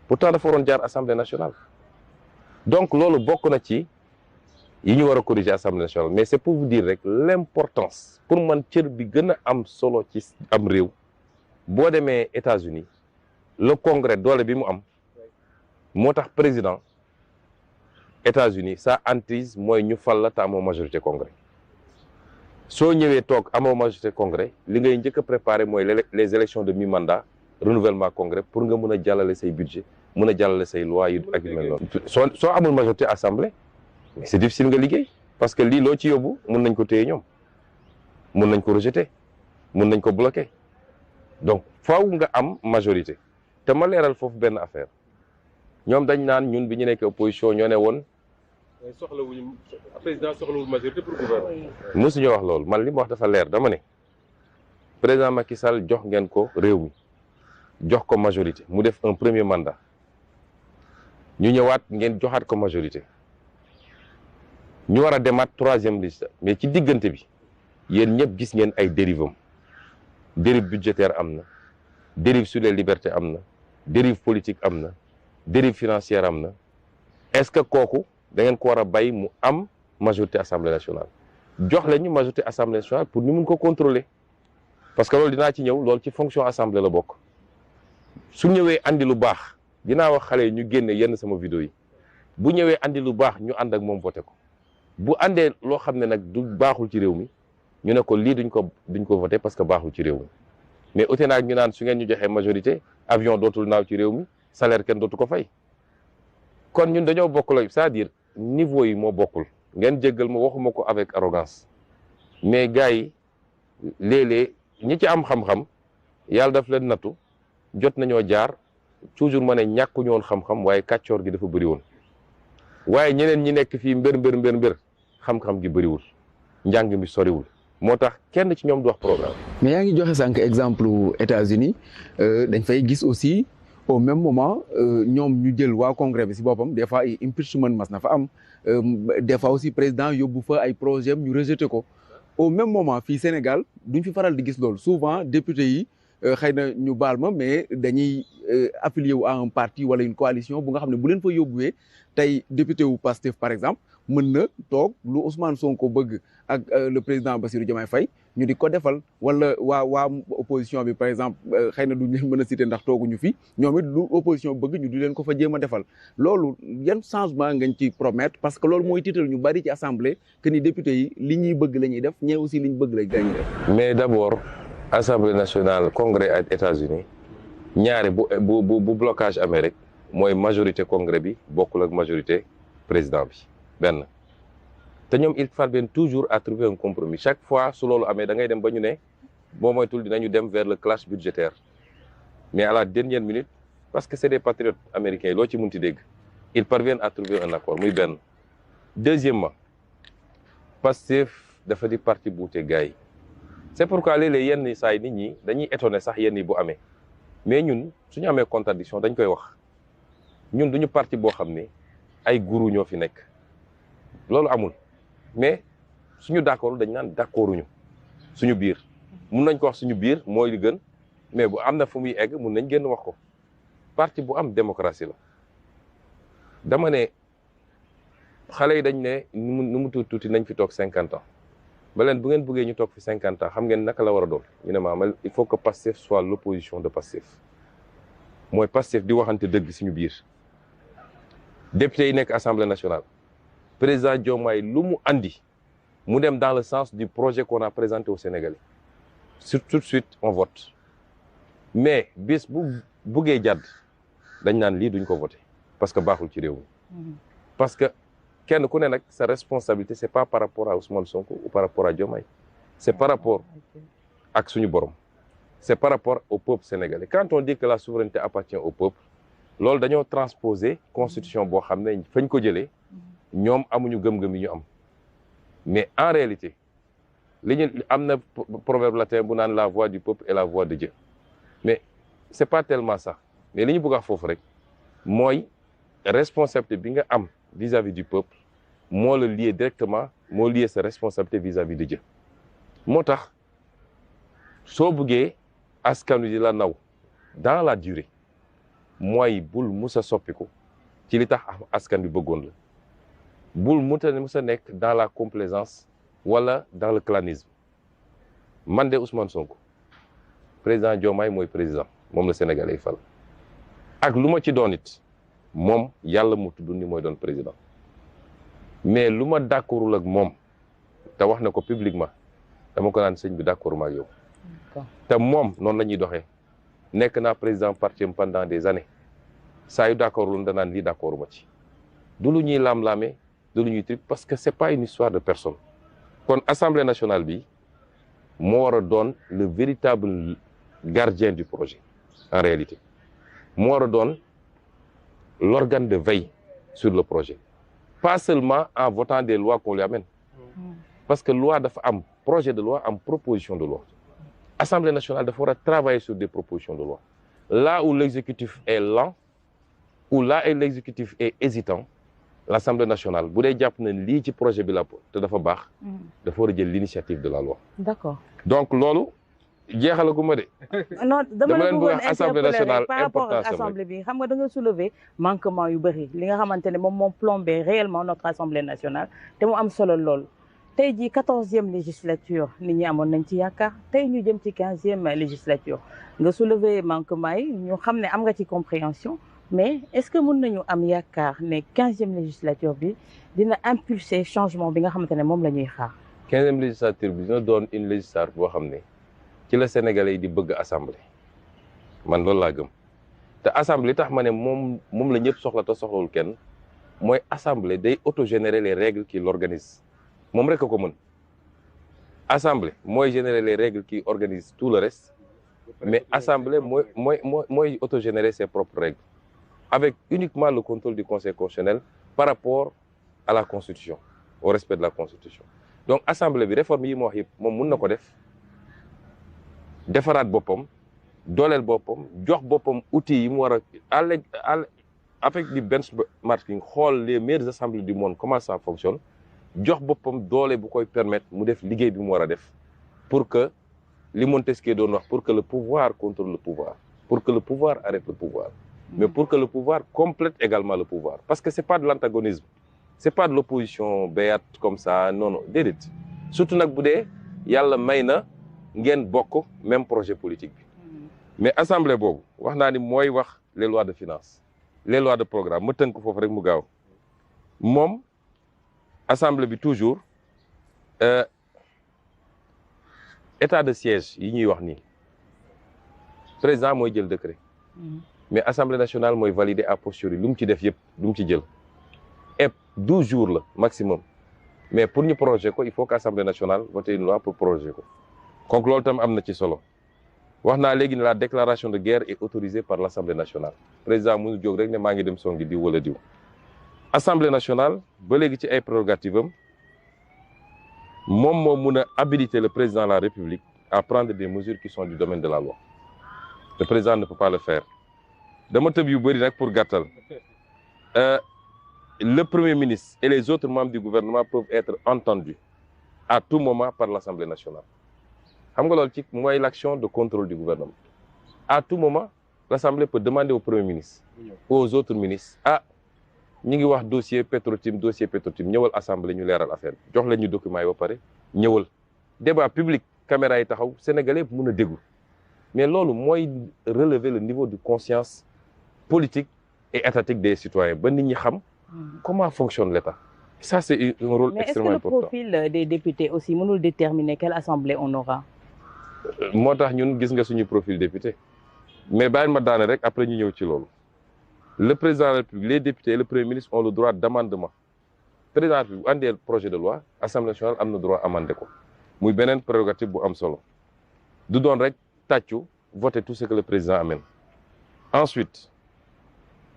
pourtant dafa waroon jaar Assemblée nationale donc loolu bokk na ci yi ñu war a corriger Assemblée nationale mais c'est pour vous dire rek l'importance pour man cër bi gën a am solo ci am réew boo demee États-Unis le congrès doole bi mu am moo tax président États-Unis sa hantise mooy ñu fal la te amoo majorité congrès soo ñëwee toog amoo majorité congrès li ngay njëkk a préparer mooy les élections de mi-mandat renouvellement congrès pour nga mën a jàllale say budget mën a jàllale say loi yu ak yu mel noonu soo amul majorité assemblée mais c'est difficile nga liggéey parce que lii loo ci yóbbu mën nañ ko téye ñoom mën nañ ko rejeter mën nañ ko bloquer donc faaw nga am majorité te ma leeral foofu benn affaire ñoom dañ naan ñun bi ñu nekk opposition ñoo ne woon soxlawuñu président soxlawul majorité pour gouverner. mosuñu wax loolu man li ma wax dafa leer dama ne président Macky Sall jox ngeen ko réew mi jox ko majorité mu def un premier mandat ñu ñëwaat ngeen joxaat ko majorité ñu war a demaat troisième liste mais ci diggante bi yéen ñëpp gis ngeen ay dérive am dérive budgétaire am na dérive sur les libertés am na dérive politique am na dérive financière am na est-ce que kooku da ngeen ko war a bàyyi mu am majorité assemblée nationale jox la ñu majorité assemblée nationale pour ñu mun ko contrôler parce que loolu dinaa ci ñëw loolu ci fonction assemblée la bokk su ñëwee andi lu baax dinaa wax xale yi ñu génne yenn sama vidéo yi bu ñëwee andi lu baax ñu ànd ak moom voté ko bu àndee loo xam ne nag du baaxul ci réew mi ñu ne ko lii duñ ko voté parce que baaxul ci réew mi mais ute naag ñu naan su ngeen ñu joxee majorité avion dootul naaw ci réew mi salaire kenn dootu ko fay kon ñun dañoo bokk la c'est-à-dire niveau yi moo bokkul ngeen jéggal ma waxuma ko avec arrogance mais gars yi léeg-léeg ñi ci am xam-xam yàlla daf leen nattu jot nañoo jaar toujours ma ne ñàkkuñu woon xam-xam waaye kàccoor gi dafa bëri woon waaye ñeneen ñi nekk fii mbër xam-xam gi bëriwul njàng mi soriwul moo tax kenn ci ñoom du wax programme. mais yaa ngi joxe sànq exemple États-Unis dañ fay gis aussi au même moment ñoom ñu jël waa congrès bi si boppam des fois ay impeachment mas na fa am des fois aussi président yóbbu fa ay projet ñu rejeté ko au même moment fii Sénégal duñ fi faral di gis loolu souvent député yi xëy na ñu baal ma mais dañuy affilié wu à un parti wala une coalition bu nga xam ne bu leen fa yóbbuwee tey député wu Pastef par exemple mën na toog lu Ousmane Sonko bëgg ak le président Bassirou Diomaye Faye ñu di ko defal wala waa opposition bi par exemple xëy na duñ leen mën a citer ndax tooguñu fi ñoom it lu opposition bëgg ñu di leen ko fa jéem a defal loolu yan changement ngañ ci promettre parce que loolu mooy tiital ñu bari ci assemblée que ni député yi li ñuy bëgg la ñuy def ñee aussi li ñu bëgg la ñuy def. mais d'abord assemblée nationale congrès ak États-Unis ñaare bu blocage amee rek mooy majorité congrès bi bokkul ak majorité président bi benn te ñoom ils parviennent toujours à trouver un compromis chaque fois su loolu amee da ngay dem ba ñu ne boo moytul dinañu dem vers le clash budgétaire mais à la dernière minute parce que c'est des patriotes américains loo ci munti dégg ils parviennent à trouver un accord muy benn. deuxièmement Pastef dafa di parti buute gars yi c'est pourquoi léeg-léeg yenn saa yi nit ñi dañuy étonné sax yenn yi bu amee mais ñun suñu amee contradiction dañ koy wax ñun duñu parti boo xam ne ay guru ñoo fi nekk loolu amul mais suñu d'accord dañ naan d'accorduñu suñu biir mun nañ ko wax suñu biir mooy li gën mais bu am na fu muy egg mun nañ génn wax ko parti bu am démocratie la dama ne xale yi dañ ne nu mu tuuti nañ fi toog 50 ans ba leen bu ngeen bëggee ñu toog fi 50 ans xam ngeen naka la war a doon ñu ne ma il faut que Pastef soit l'opposition de Pastef mooy Pastef di waxante dëgg suñu biir député yi nekk assemblée nationale président Diomaye lu mu andi mu dem dans le sens du projet qu'on a présenté au Sénégalais tout de suite on vote mais bis bu buggee jàdd dañ naan lii duñ ko voté parce que baaxul ci réew mi parce que kenn ku ne nag sa responsabilité c'est pas par rapport à Ousmane Sonko ou par rapport à Diomaye c'est par rapport ak suñu borom c'est par rapport au peuple sénégalais quand on dit que la souveraineté appartient au peuple loolu dañoo transposer constitution boo xam ne fañ ko jëlee ñoom amuñu gëm-gëm yi ñu am mais en réalité li ñu am na proverbe latin bu naan la voix du peuple et la voix de Dieu mais c'est pas tellement ça mais li ñu bëgg a wax foofu rek mooy responsabilité bi nga am vis-à-vis du peuple moo la lié directement moo lié sa responsabilité vis-à-vis de Dieu moo tax soo bëggee askan wi di la naw dans la durée mooy bul musa soppiku ci li tax askan bi bëggoon la bul musa nekk dans la complaisance wala dans le clanisme man de Ousmane Sonko président Diomaye mooy président moom la Sénégalais fal ak lu ma ci doon it moom yàlla mu tudd ni mooy doon président mais lu ma d'accordul ak moom te wax na ko publiquement dama ko naan sëñ bi d'accord ma ak yow te moom noonu la ñuy doxee nekk naa président parti pendant des années saa yu d'accordul danaan lii d'accord ma ci du lu ñuy laam-laamee du lu ñuy trip parce que c'est pas une histoire de personne kon Assemblée nationale bi moo war a doon le véritable gardien du projet en réalité moo war a doon l'organe de veille sur le projet pas seulement en votant des lois qu'on lui amène parce que loi dafa am projet de loi am proposition de loi Assemblée nationale dafa war a travailler sur des propositions de loi là où l'exécutif est lent ou là où l'exécutif est hésitant l'Assemblée nationale bu dee jàpp na lii ci projet bi la te dafa baax dafa war a jël l'initiative de la loi d'accord donc loolu jeexalaguma de non dama la bëggoon Assemblée nationale par rapport ak assemblée bi xam nga da nga soulever manquement yu bëri li nga xamante ne moom moo plombé réellement notre assemblée nationale te mu am solo lool tey jii 14e législature nit ñi amoon nañ ci yaakaar tey ñu jëm ci 15e législature nga soulever manquement yi ñu xam ne am nga ci compréhension mais est-ce que mën nañu am yaakaar ne 15e législature bi dina impulser changement bi nga xamante ne moom la ñuy xaar 15e législature bi dina doon une législature boo xam ne ci la Sénégalais yi di bëgg assemblée man loolu laa gëm te assemblée tax ma ne moom la ñëpp soxla te soxlawul kenn mooy assemblée day autogénérer les règles qui l'organisent moom rek a ko mën assemblée mooy générer les règles qui organisent tout le reste mais assemblée mooy autogénérer ses propres règles avec uniquement le contrôle du Conseil constitutionnel par rapport à la Constitution au respect de la Constitution donc assemblée bi réforme yi ma wax yëpp moom mun na ko def defaraat boppam dooleel boppam jox boppam outils yi mu war a avec du benchmarking xool les meilleures assemblées du monde comment ça fonctionne jox boppam doole bu koy permettre mu def liggéey bi mu war a def pour que li Montesquieu doon wax pour que le pouvoir contrôle le pouvoir pour que le pouvoir arrête le pouvoir mais pour que le pouvoir complète également le pouvoir parce que c'est pas de l'antagonisme c'est pas de l'opposition béate comme ça non non déedéet surtout nag bu dee yàlla may na ngeen bokk même projet politique bi mais assemblée boobu wax naa ni mooy wax les lois de finances les lois de programme ma tënk foofu rek mu gaaw moom assemblée bi toujours état de siège yi ñuy wax nii président mooy jël décret mais assemblée nationale mooy valider a posteriori lu mu ci def yëpp lu mu ci jël et 12 jours la maximum mais pour ñu projet ko il faut que assemblée nationale vote une loi pour projet ko donc loolu tam am na ci solo wax naa léegi ne la déclaration de guerre est autorisée par l'Assemblée nationale président mënu jóg rek ne maa ngi dem songi diw wala diw Assemblée nationale ba léegi ci ay prérogatives am moom moo mun a habiliter le président de la République à prendre des mesures qui sont du domaine de la loi le président ne peut pas le faire dama tëb yu bëri nag pour gàttal le premier ministre et les autres membres du gouvernement peuvent être entendus à tout moment par l'Assemblée nationale xam nga loolu ci mooy l'action de contrôle du gouvernement à tout moment l'Assemblée peut demander au premier ministre aux autres ministres ñu ngi wax dossier Petro-Tim ñëwal assemblée ñu leeral affaire bi jox leen ñu documents yi ba pare ñëwal débat public caméra yi taxaw sénégalais yëpp mën a déglu mais loolu mooy relever le niveau de conscience politique et étatique des citoyens ba nit ñi xam comment fonctionne l'État ça c'est un rôle extrêmement important. Mais est-ce que le profil des députés aussi mënul déterminer quelle assemblée on aura? moo tax ñun gis nga suñu profil député mais bàyyi ma daane rek après ñu ñëw ci loolu le président de la République les députés et le premier ministre ont le droit d'amendement président de la République bu andee projet de loi assemblée nationale am na droit amender ko muy beneen prérogative bu am solo du doon rek tàccu voter tout ce que le président amène. Ensuite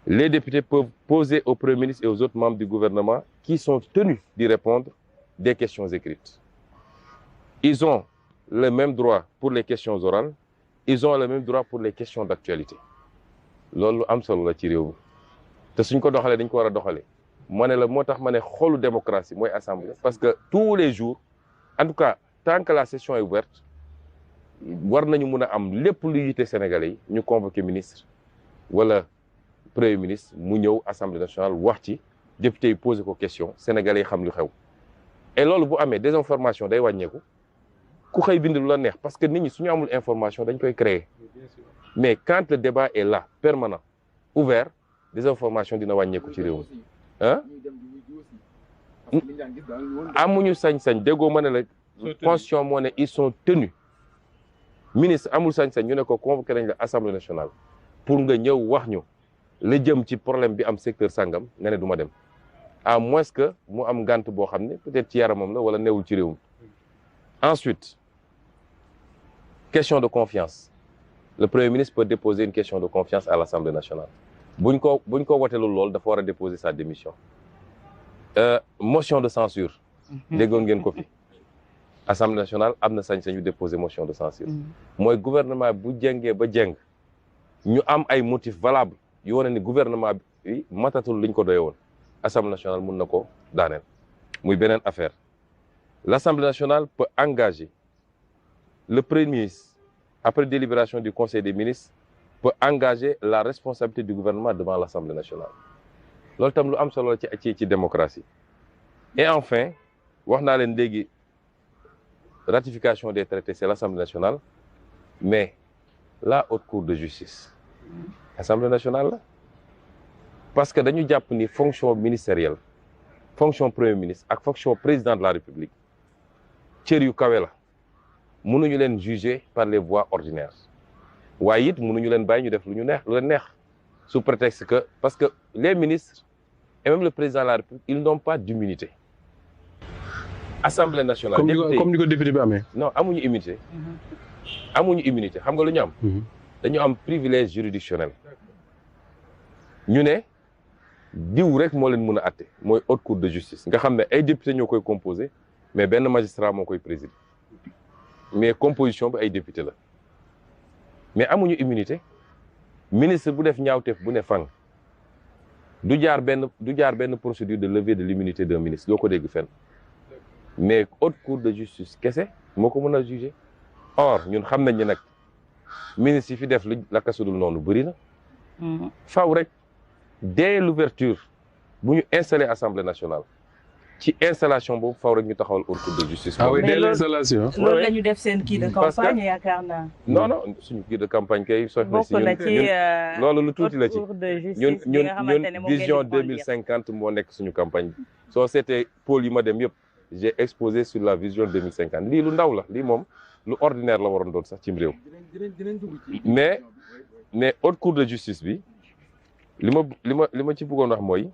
les députés peuvent poser au premier ministre et aux autres membres du gouvernement qui sont tenus d'y répondre des questions écrites ils ont le même droit pour les questions orales, ils ont le même droit pour les questions d'actualité loolu am solo la ci réew mi te suñ ko doxalee dañ ko war a doxalee ma ne la moo tax ma ne xolu démocratie mooy assemblée parce que tous les jours en tout cas tant que la session est ouverte war nañu mun a am lépp lu yite Sénégalais yi ñu convoqué ministre wala premier ministre mu ñëw assemblée nationale wax ci député yi posé ko question Sénégalais yi xam lu xew et loolu bu amee désinformation day wàññeeku ku xëy bind lu la neex parce que nit ñi suñu amul information dañ koy créer mais quand le débat est là permanent ouvert désinformation dina wàññeeku ci réew mi ah amuñu sañ-sañ déggoo ma ne la constitution moo ne ils sont tenus ministre amul sañ-sañ ñu ne ko convoqué nañ la assemblée nationale pour nga ñëw wax ñu la jëm ci problème bi am secteur sangam nga ne du ma dem à moins que mu am ngànt boo xam ne peut-être ci yaramam la wala newul ci réew mi ensuite question de confiance le premier ministre peut déposer une question de confiance à l'Assemblée nationale buñ ko woteelul lool dafa war a déposer sa démission motion de censure déggoon ngeen ko fi Assemblée nationale am na sañ-sañu déposer motion de censure mooy gouvernement bu jengee ba jeng ñu am ay motifs valables yu wane ni gouvernement bi matatul liñ ko doye woon Assemblée nationale mun na ko daaneel muy beneen affaire l'Assemblée nationale peut engager le premier ministre après délibération du Conseil des ministres peut engager la responsabilité du gouvernement devant l'Assemblée nationale loolu tam lu am solo ci démocratie et enfin wax naa leen léegi ratification des traités c'est l'Assemblée nationale mais la haute cour de justice Assemblée nationale la parce que dañu jàpp ni fonction ministérielle fonction premier ministre ak fonction président de la République cër yu kawe la mënuñu leen juger par les voies ordinaires waaye it mënuñu leen bàyyi ñu def lu leen neex sous prétexte que parce que les ministres et même le président de la République ils n'ont pas d'immunité Assemblée nationale comme ni ko député bi amee non amuñu immunité xam nga lu ñu am dañu am privilège juridictionnel ñu ne diw rek moo leen mën a atte mooy haute cour de justice nga xam ne ay député ñoo koy composé mais benn magistrat moo koy présider mais composition bi ay député la mais amuñu immunité ministre bu def ñaawteef bu ne fang du jaar benn procédure de levée de l'immunité d'un ministre doo ko dégg fenn mais haute cour de justice kese moo ko mën a juger or ñun xam nañ ne nag ministre yi fi def lu la kasudul noonu bëri na faw rek dès l'ouverture bu ñu installé Assemblée nationale ci installation boobu faw rek ñu taxawal haute cour de justice. ah oui dès l'installation. loolu la ñu def seen kii de campagne yaakaar naa. non suñu kii de campagne kay. bokk na ci loolu lu tuuti la ci haute cour de justice bi nga xamante ne ñun vision 2050 moo nekk suñu campagne bi. soo seetee pôle yi ma dem yëpp j'ai exposé sur la vision 2050 lii lu ndaw la lii moom lu ordinaire la waroon doon sax cim réew. mais haute cour de justice bi li ma ci bëggoon wax mooy.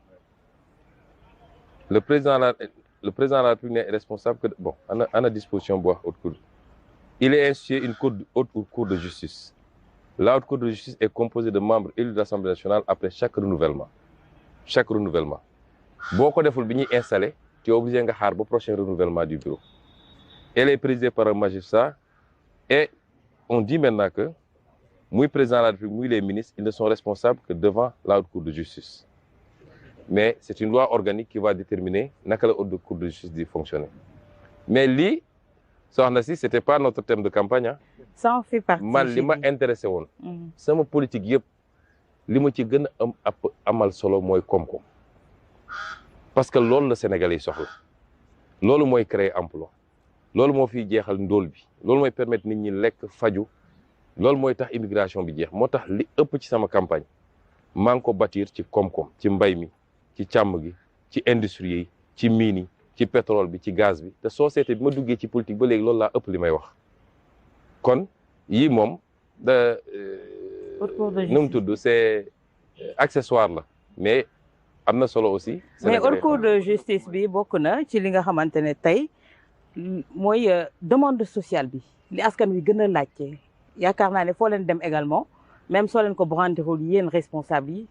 Le président de la République n'est responsable que bon à la disposition bu wax haute cour il est institué une haute cour de justice la haute cour de justice est composée de membres élus de l'Assemblée nationale après chaque renouvellement boo ko deful bi ñuy installé tu es obligé nga xaar ba prochain renouvellement du bureau elle est présidée par un magistrat et on dit maintenant que muy président de la République muy les ministres ils ne sont responsables que devant la haute cour de justice mais c'est une loi organique qui va déterminer naka la haute cour de justice di fonctionner mais lii soxna si c'était pas notre thème de campagne ah. ça en fait partie. man li ma intéressé woon. sama politique yëpp li ma ci gën a amal solo mooy koom-koom parce que loolu la Sénégalais yi soxla loolu mooy créer emploi loolu moo fiy jeexal ndóol bi loolu mooy permettre nit ñi lekk faju loolu mooy tax immigration bi jeex moo tax li ëpp ci sama campagne maa ngi ko bâtir ci koom-koom ci mbay mi. ci càmm gi ci industrie yi ci mine yi ci pétrole bi ci gaz bi te société bi ma duggee ci politique ba léegi loolu laa ëpp li may wax kon yii moom nu mu tudd c'est accessoire la mais am na solo aussi. mais haute cour de justice bi bokk na ci li nga xamante ne tey mooy demande sociale bi li askan wi gën a laajte yaakaar naa ne foo leen dem également même soo leen ko brandirul yéen responsable yi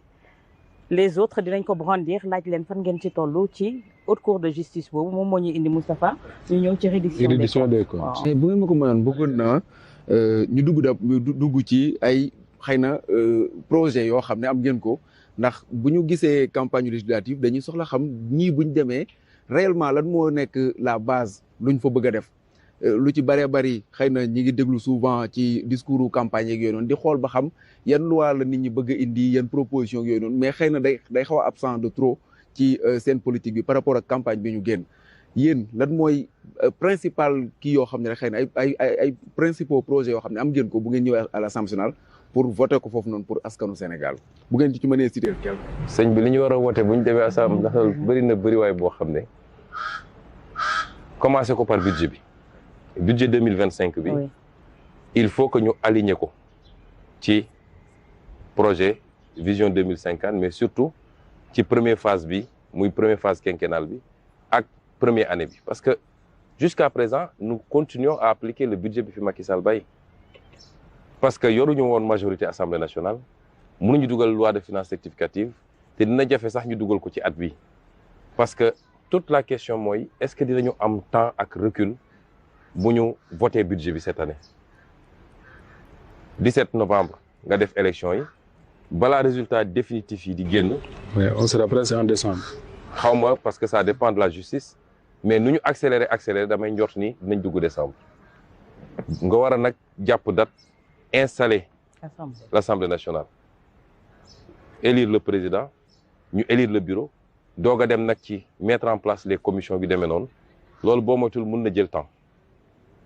les autres dinañ ko brandir laaj leen fan ngeen ci toll ci haute cour de justice boobu moom moo ñu indi Moustapha ñu ñëw ci réduction des comptes. bu ngeen ma ko mënoon bëggoon naa ñu dugg ci ay xëy na projet yoo xam ne am ngeen ko ndax bu ñu gisee campagne législative dañuy soxla xam ñii buñ demee réellement lan moo nekk la base luñ fa bëgg a def lu ci bëree bëri xëy na ñi ngi déglu souvent ci discours campagne yeeg yooyu noonu di xool ba xam yan loi la nit ñi bëgg a indi yan proposition yooyu noonu mais xëy na day xaw a absent de trop ci seen politique bi par rapport ak campagne bi ñu génn yéen lan mooy principal kii yoo xam ne rek xëy na ay principaux projets yoo xam ne am ngeen ko bu ngeen ñëwee à l'Assemblée nationale pour voter ko foofu noonu pour askanu Sénégal bu ngeen ci mënee citer quelque. sëñ bi li ñu war a voter bu ñu demee Assemblée nationale bëri na bëriwaay boo xam ne commencé ko par budget bi budget 2025 bi il faut que ñu aligner ko ci projet vision 2050 mais surtout ci première phase bi muy première phase quinquennale bi ak première année bi parce que jusqu'à présent nous continuons à appliquer le budget bi fi Macky Sall bàyyi parce que yoruñu woon majorité Assemblée nationale mënuñu dugal loi de finances rectificative te dina jafe sax ñu dugal ko ci at bi parce que toute la question mooy est-ce que dinañu am temps ak recul bu ñu voté budget bi cette année 17 novembre nga def élection yi balaa résultat définitif yi di génn. oui on sera presque en décembre. xaw ma parce que ça dépend de la justice mais nu ñu accéléré damay njort ni dinañ dugg décembre nga war a nag jàpp date installer l'Assemblée nationale élire le président ñu élire le bureau doog a dem nag ci mettre en place les commissions bi demee noonu loolu boo moytul mun na jël temps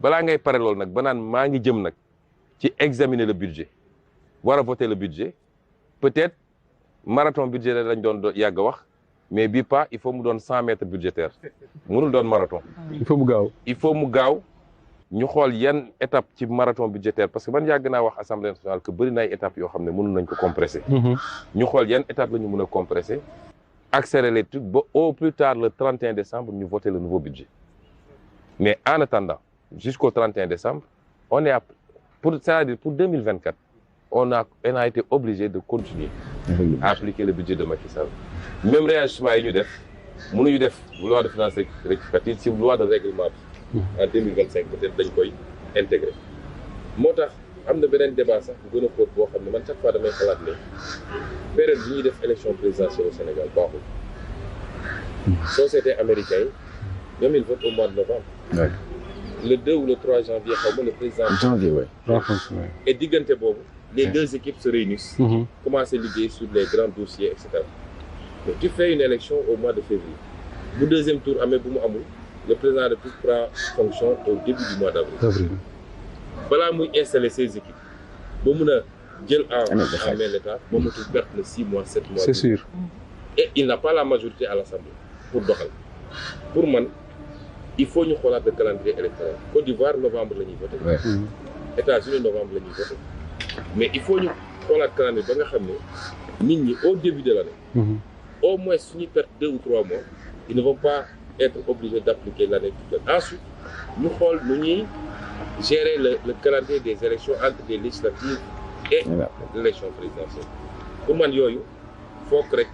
balaa ngay pare loolu nag ba naan maa ngi jëm nag ci examiner le budget war a voter le budget peut-être marathon budgétaire lañ doon yàgg a wax mais bii pas il faut mu doon 100 mètres budgétaires mënul doon marathon. il faut mu gaaw ñu xool yan étape ci marathon budgétaire parce que man yàgg naa wax Assemblée nationale que bëri na ay étapes yoo xam ne mënul nañ ko compresser. ñu xool yan étape la ñu mën a compresser accélérer les trucs ba au plus tard le 31 décembre ñu voter le nouveau budget mais en attendant jusqu'au 31 décembre on est c'est-à-dire pour 2024 on a été obligé de continuer à appliquer le budget de Macky Sall même réajustement yi ñu def mënuñu def loi de finances rectificative ci loi de règlement bi en 2025 peut-être dañ koy intégrer moo tax am na beneen débat sax bu gën a xóot boo xam ne man chaque fois damay xalaat ne période bi ñuy def élection présidentielle au Sénégal baaxul société américaine yi ñoom ils votent au mois de novembre le 2 ou le 3 janvier xaw ma le président et diggante boobu les deux équipes se réunissent commencent à liggéey sur les grands dossiers et cetera mais tu fais une élection au mois de février bu deuxième tour amee bu mu amul le président de la République prend fonction au début du mois d'avril balaa muy installer ses équipes ba mun a jël en main l'État ba matul perte na 6 mois 7 mois c'est sûr et il n'a pas la majorité à l'Assemblée pour doxal pour man il faut ñu xoolaat le calendrier électoral Côte d'Ivoire novembre la ñuy voté États-Unis novembre la ñuy voté mais il faut ñu xoolaat calendrier ba nga xam ne nit ñi au début de l'année au moins suñuy perte 2 ou 3 mois ils ne vont pas être obligés d'appliquer l'année qui vient ensuite ñu xool nu ñuy gérer le calendrier des élections entre les législatives et l'élection présidentielle pour man yooyu foog rek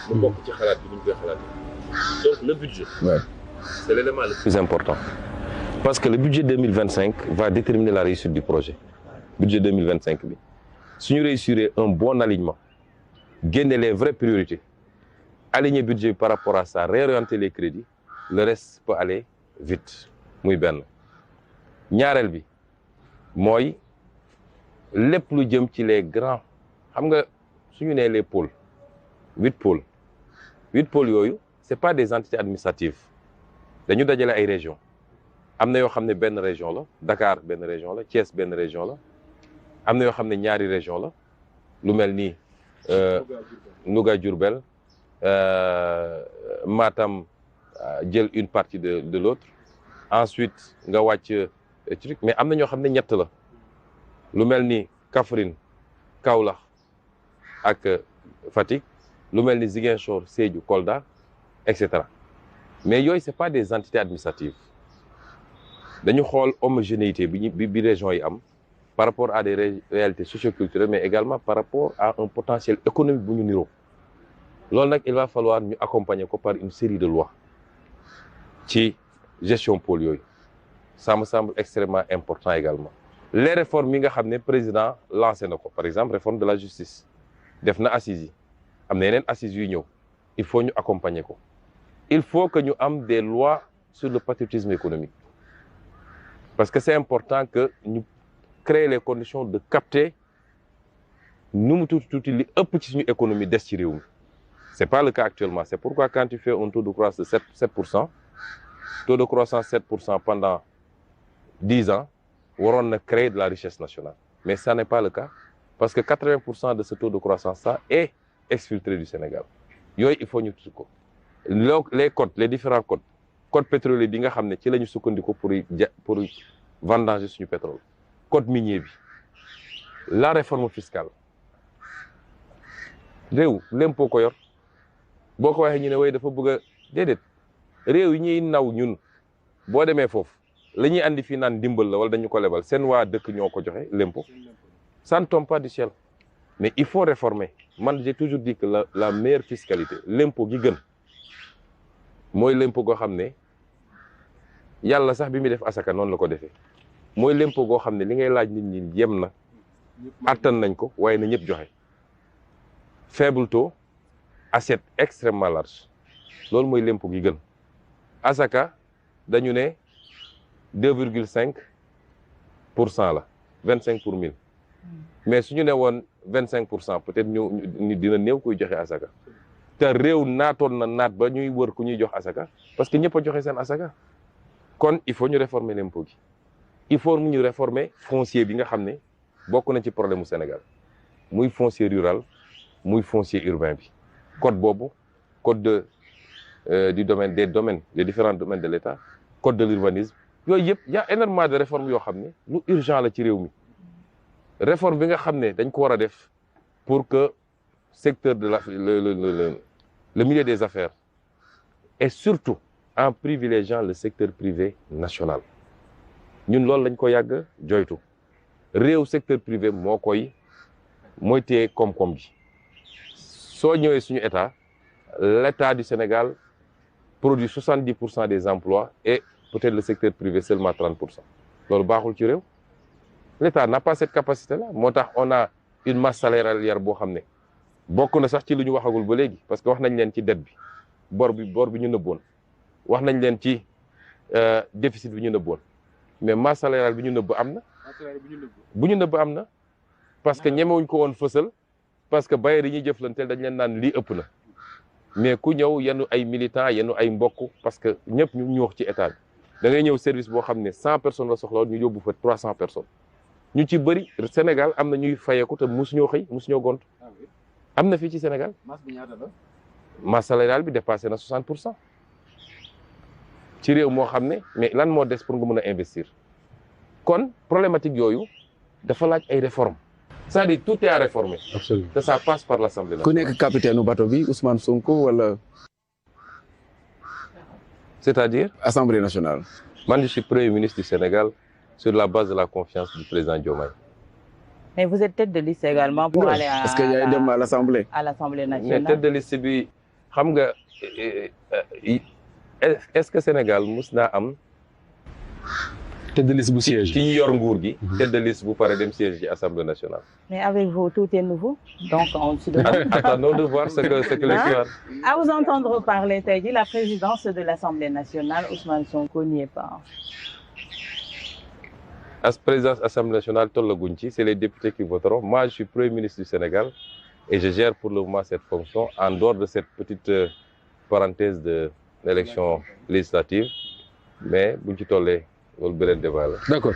mu bokk ci xalaat bi ñu koy xalaatee donc le budget c'est l'élément le plus important parce que le budget 2025 va déterminer la réussite du projet budget 2025 bi suñu réussir un bon alignement génne les vraies priorités aligner budget bi par rapport à ça réorienter les crédits le reste peut aller vite muy benn ñaareel bi mooy lépp lu jëm ci les grands xam nga suñu nee les pôles 8 pôles yooyu c'est pas des entités administratives dañu dajale ay régions am na yoo xam ne benn région la Dakar benn région la Thiès benn région la am na yoo xam ne ñaari région la lu mel ni Louga Diourbel Matam jël une partie de l'autre ensuite nga wàcc truc mais am na ñoo xam ne ñett la lu mel ni Kaffrine Kaolack ak Fatick lu mel ni Ziguinchor Sédhiou Kolda et cetera mais yooyu c'est pas des entités administratives dañu xool homogénéité bi région yi am par rapport à des réalités socioculturelles mais également par rapport à un potentiel économique bu ñu niroo loolu nag il va falloir ñu accompagner ko par une série de lois ci gestion pôle yooyu ça me semble extrêmement important également. Les réformes yi nga xam ne président lancé na ko par exemple réforme de la justice def na assises yi am na yeneen assises yuy ñëw il faut ñu accompagner ko. Il faut que ñu am des lois sur le patriotisme économique parce que c'est important que ñu créer les conditions de capter nu mu tuuti li ëpp ci suñu économie des ci réew mi. C'est pas le cas actuellement. C'est pourquoi quand tu fais un taux de croissance de 7%, taux de croissance 7% pendant 10 ans, waroon na créer de la richesse nationale. Mais ça n'est pas le cas parce que 80% de ce taux de croissance-là est exfiltré du Sénégal. Yooyu il faut ñu tudd ko. Les codes, les différents codes. Code pétrolier bi nga xam ne ci la ñu sukkandiku pour vendanger suñu pétrole. Code minier bi. La réforme fiscale. Réew l'impôt ko yor. boo ko waxee ñu ne way dafa bëgg a déedéet réew yi ñuy naw ñun boo demee foofu la ñuy andi fii naan dimbal la wala dañu ko lebal seen waa dëkk ñoo ko joxe l'impôt ça ne tombe pas du ciel mais il faut réformer man j'ai toujours dit que la meilleure fiscalité l'impôt gi gën mooy l'impôt goo xam ne yàlla sax bi muy def asaka noonu la ko defee mooy l'impôt goo xam ne li ngay laaj nit ñi yem na attan nañ ko waaye na ñëpp joxe faible taux assiette extrêmement large loolu mooy l'impôt gi gën asaka dañu ne 2,5% la 25 pour 1000 mais suñu ne woon 25% peut-être ñu dina néew kuy joxe asaka te réew naatoon na naat ba ñuy wër ku ñuy jox asaka parce que ñëpp a joxe seen asaka kon il faut ñu réformer l'impôt gi il faut ñu réformer foncier bi nga xam ne bokk na ci problème mu Sénégal muy foncier rural muy foncier urbain bi code boobu code du domaine des différents domaines de l'État code de l'urbanisme yooyu yëpp y a énormément de réformes yoo xam ne lu urgent la ci réew mi réforme bi nga xam ne dañ ko war a def pour que secteur de le milieu des affaires et surtout en privilégiant le secteur privé national ñun loolu lañ ko yàgg joytu réew secteur privé mooy téye koom-koom bi soo ñëwee suñu état l'état du Sénégal produit 70% des emplois et peut-être le secteur privé seulement 30%. loolu baaxul ci réew l'état n'a pas cette capacité-là moo tax on a une masse salariale boo xam ne bokk na sax ci lu ñu waxagul ba léegi parce que wax nañ leen ci dette bi bor bi ñu nëbboon wax nañ leen ci déficit bi ñu nëbboon mais masse salariale bi ñu nëbb am na. bu ñu nëbb am na parce que ñemewuñ ko woon fësal parce que bailleurs yi ñuy jëflanteel dañ leen naan lii ëpp na mais ku ñëw yenu ay militants yenu ay mbokk parce que ñëpp ñu wax ci état bi da ngay ñëw service boo xam ne 100 personnes la soxla ñu yóbbu fa 300 personnes ñu ci bëri Sénégal am na ñuy fayeeku te musuñoo xëy musuñoo gont am na fii ci Sénégal masse salariale bi dépassé na 60% ci réew moo xam ne mais lan moo des pour nga mën a investir kon problématique yooyu dafa laaj ay réformes c'est-à-dire tout est à réformer. Absolument. Que ça passe par l'Assemblée ku nationale. nekk capitaine u bateau bi Ousmane Sonko wala C'est-à-dire Assemblée nationale. man je suis Premier ministre du Sénégal sur la base de la confiance du président Diomaye. Mais vous êtes tête de liste également pour aller Est-ce que yaay dem à l'Assemblée. à l'Assemblée mais nationale. tête de liste bi xam nga est-ce que Sénégal mus naa am tête de liste bu siège. ci ñu yor nguur gi tête de liste bu pare dem siège ci Assemblée nationale. Mais avec vous, tout est nouveau. Donc, on se demande. Attendons de voir ce que l'histoire. À vous entendre parler, tu as dit la présidence de l'Assemblée nationale, Ousmane Sonko n'y est pas. Présidence Assemblée nationale tollaguñ ci, c'est les députés qui voteront. Moi, je suis Premier ministre du Sénégal et je gère pour le moment cette fonction en dehors de cette petite parenthèse de l'élection législative. Mais buñ ci tollee loolu beneen débat la. D'accord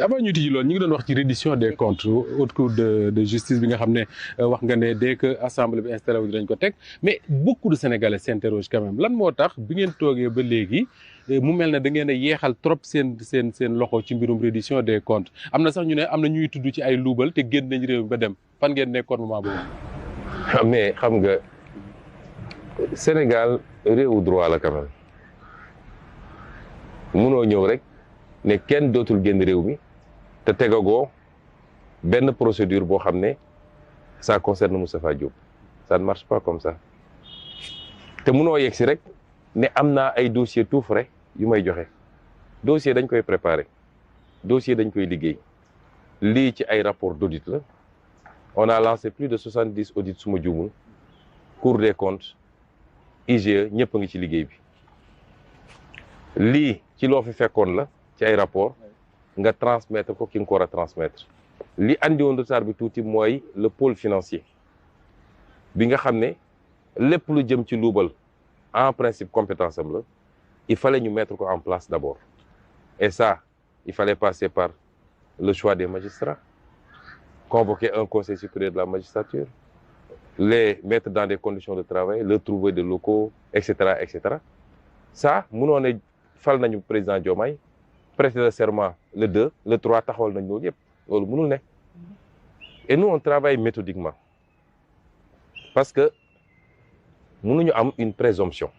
avant ñu tijji loolu ñu ngi doon wax ci reddition des comptes haute cour de justice bi nga xam ne wax nga ne dès que assemblée bi installé wu dinañ ko teg mais beaucoup de Sénégalais s'interrogent quand même lan moo tax bi ngeen toogee ba léegi mu mel ne da ngeen a yeexal trop seen loxo ci mbirum reddition des comptes am na sax ñu ne am na ñuy tudd ci ay luubal te génn nañ réew mi ba dem fan ngeen nekkoon moment boobu. mais xam nga Sénégal réewu droit la quand même munoo ñëw rek. ne kenn dootul génn réew mi te tegagoo benn procédure boo xam ne ça concerne Moustapha Diop ça ne marche pas comme ça te munoo yegg si rek ne am naa ay dossier tout frais yu may joxe dossier dañ koy préparer dossier dañ koy liggéey lii ci ay rapport d'audit la on a lancé plus de 70 audits su ma juumul Cour des comptes IGE ñëpp a ngi ci liggéey bi lii ci loo fi fekkoon la ci ay rapport nga transmettre ko ki nga ko war a transmettre li andi woon retard bi tuuti mooy le pôle financier bi nga xam ne lépp lu jëm ci luubal en principe compétence am la il fallait ñu mettre ko en place d'abord et ça il fallait passer par le choix des magistrats convoquer un conseil supérieur de la magistrature les mettre dans des conditions de travail leur trouver des locaux et cetera et cetera ça mënoo ne fal nañu président Diomaye prêter le serment le 2 le 3 taxawal nañ loolu yëpp loolu mënul ne et nous on travaille méthodiquement parce que mënuñu am une présomption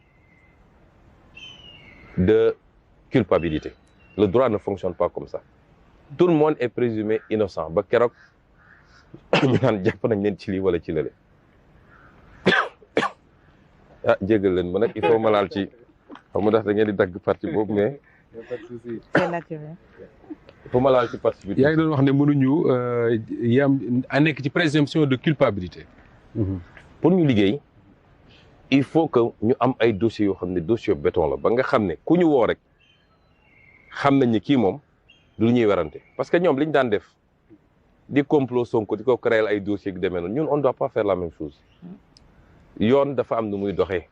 de culpabilité le droit ne fonctionne pas comme ça tout le monde est présumé innocent ba keroog ñu naan jàpp nañ leen ci lii wala ci lële ah jégal leen ma nag il faut ma laal ci xam nga ndax da ngeen di dagg parti boobu mais c'est naturel. il faut ma laal ci parti bi. yaa ngi doon wax ne mënuñu yam a nekk ci présomption de culpabilité. pour ñu liggéey il faut que ñu am ay dossiers yoo xam ne dossier béton la ba nga xam ne ku ñu woo rek xam nañ ni kii moom du lu ñuy werante parce que ñoom liñ daan def di complot Sonko di ko créer ay dossiers yu demee noonu ñun on doit pas faire la même chose yoon dafa am nu muy doxee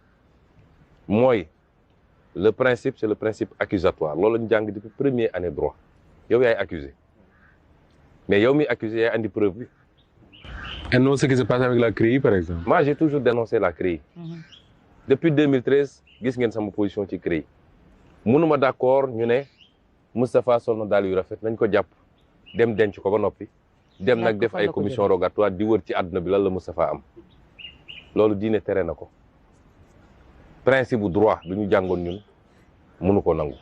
mooy le principe c'est le principe accusatoire loolu la ñu jàng depuis première année droit yow yaay accusé mais yow mi accusé yaay andi preuve bi. Et non ce qui se passe avec la CREI par exemple. Moi j'ai toujours dénoncé la CREI. Depuis 2013 gis ngeen sama position ci CREI mënuma d'accord ñu ne Moustapha sol na daal yu rafet nañ ko jàpp dem denc ko ba noppi dem nag def ay commission rogatoire di wër ci àdduna bi lan la Moustapha am loolu diine tere na ko principe bu droit bi ñu jàngoon ñun mënu ko nangu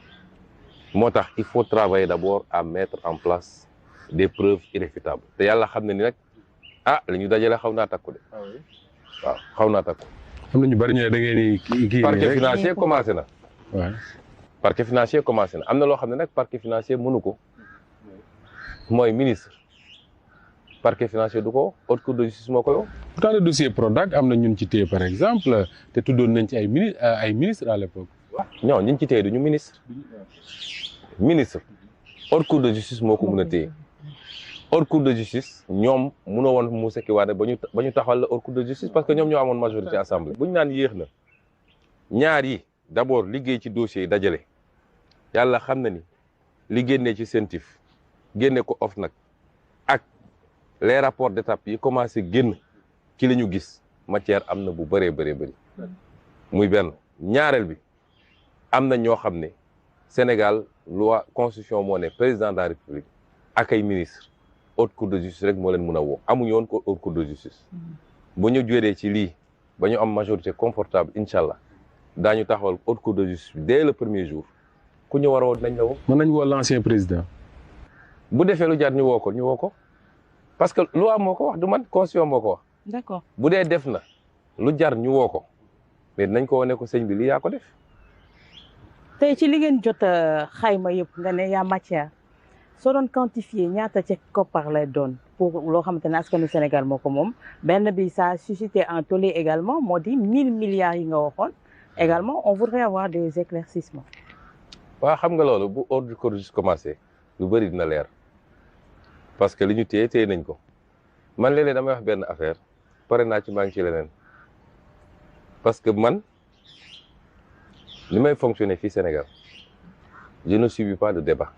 moo tax il faut travailler d'abord à mettre en place des preuves irréfutables te yàlla xam ne ni nag ah li ñu dajale xaw naa takku de waaw xaw naa takku. am na ñu bari ñu ne da ngeen di kii parquet financier commencé na. waaw parquet financier commencé na am na loo xam ne nag parquet financier mënu ko mooy ministre parquet financier du ko haute cour de justice moo ko yow. pourtant le dossier Prodac am na ñun ci téye par exemple te tuddoon nañ ci ay ministre à l'époque. non ñun ci téye du ñu ministre haute cour de justice moo ko mën a téye. haute cour de justice ñoom mënoo woon mu sekki waane ba ñu taxawal la haute cour de justice parce que ñoom ñoo amoon majorité assemblée. bu ñu naan yéex na ñaar yi d'abord liggéey ci dossier yi dajale yàlla xam na ni li génnee ci CENTIF génne ko OFNAC ak les rapports d'étape yi commencé génn ci la ñu gis matière am na bu bëree bëri muy benn ñaareel bi am na ñoo xam ne Sénégal loi constitution moo ne président de la République ak ay ministre haute cour de justice rek moo leen mën a woo amuñu woon ko haute cour de justice bu ñu jóoree ci lii ba ñu am majorité confortable incha allah daañu taxawal haute cour de justice dès le premier jour ku ñu war a woo dinañ la woo. mën nañ woo l'ancien président. bu defee lu jaar ñu woo ko parce que loi moo ko wax du man constitution moo ko wax. D'accord. bu dee def na lu jar ñu woo ko mais dinañ ko wane ko sëñ bi lii yaa ko def. tey ci li ngeen jot xayma yëpp nga ne yaa matière soo doon quantifier ñaata ca koppar lay doon pour loo xamante ne askanu Sénégal moo ko moom benn bi ça a suscité un tollé également moo di 1000 milliards yi nga waxoon également on voudrait avoir des éclaircissements. waaw xam nga loolu bu ordre du corps commencé lu bëri dina leer parce que li ñu téye nañ ko man léeg-léeg damay wax benn affaire pare naa ci maa ngi ci leneen parce que man li may fonctionner fii Sénégal je ne subis pas de débat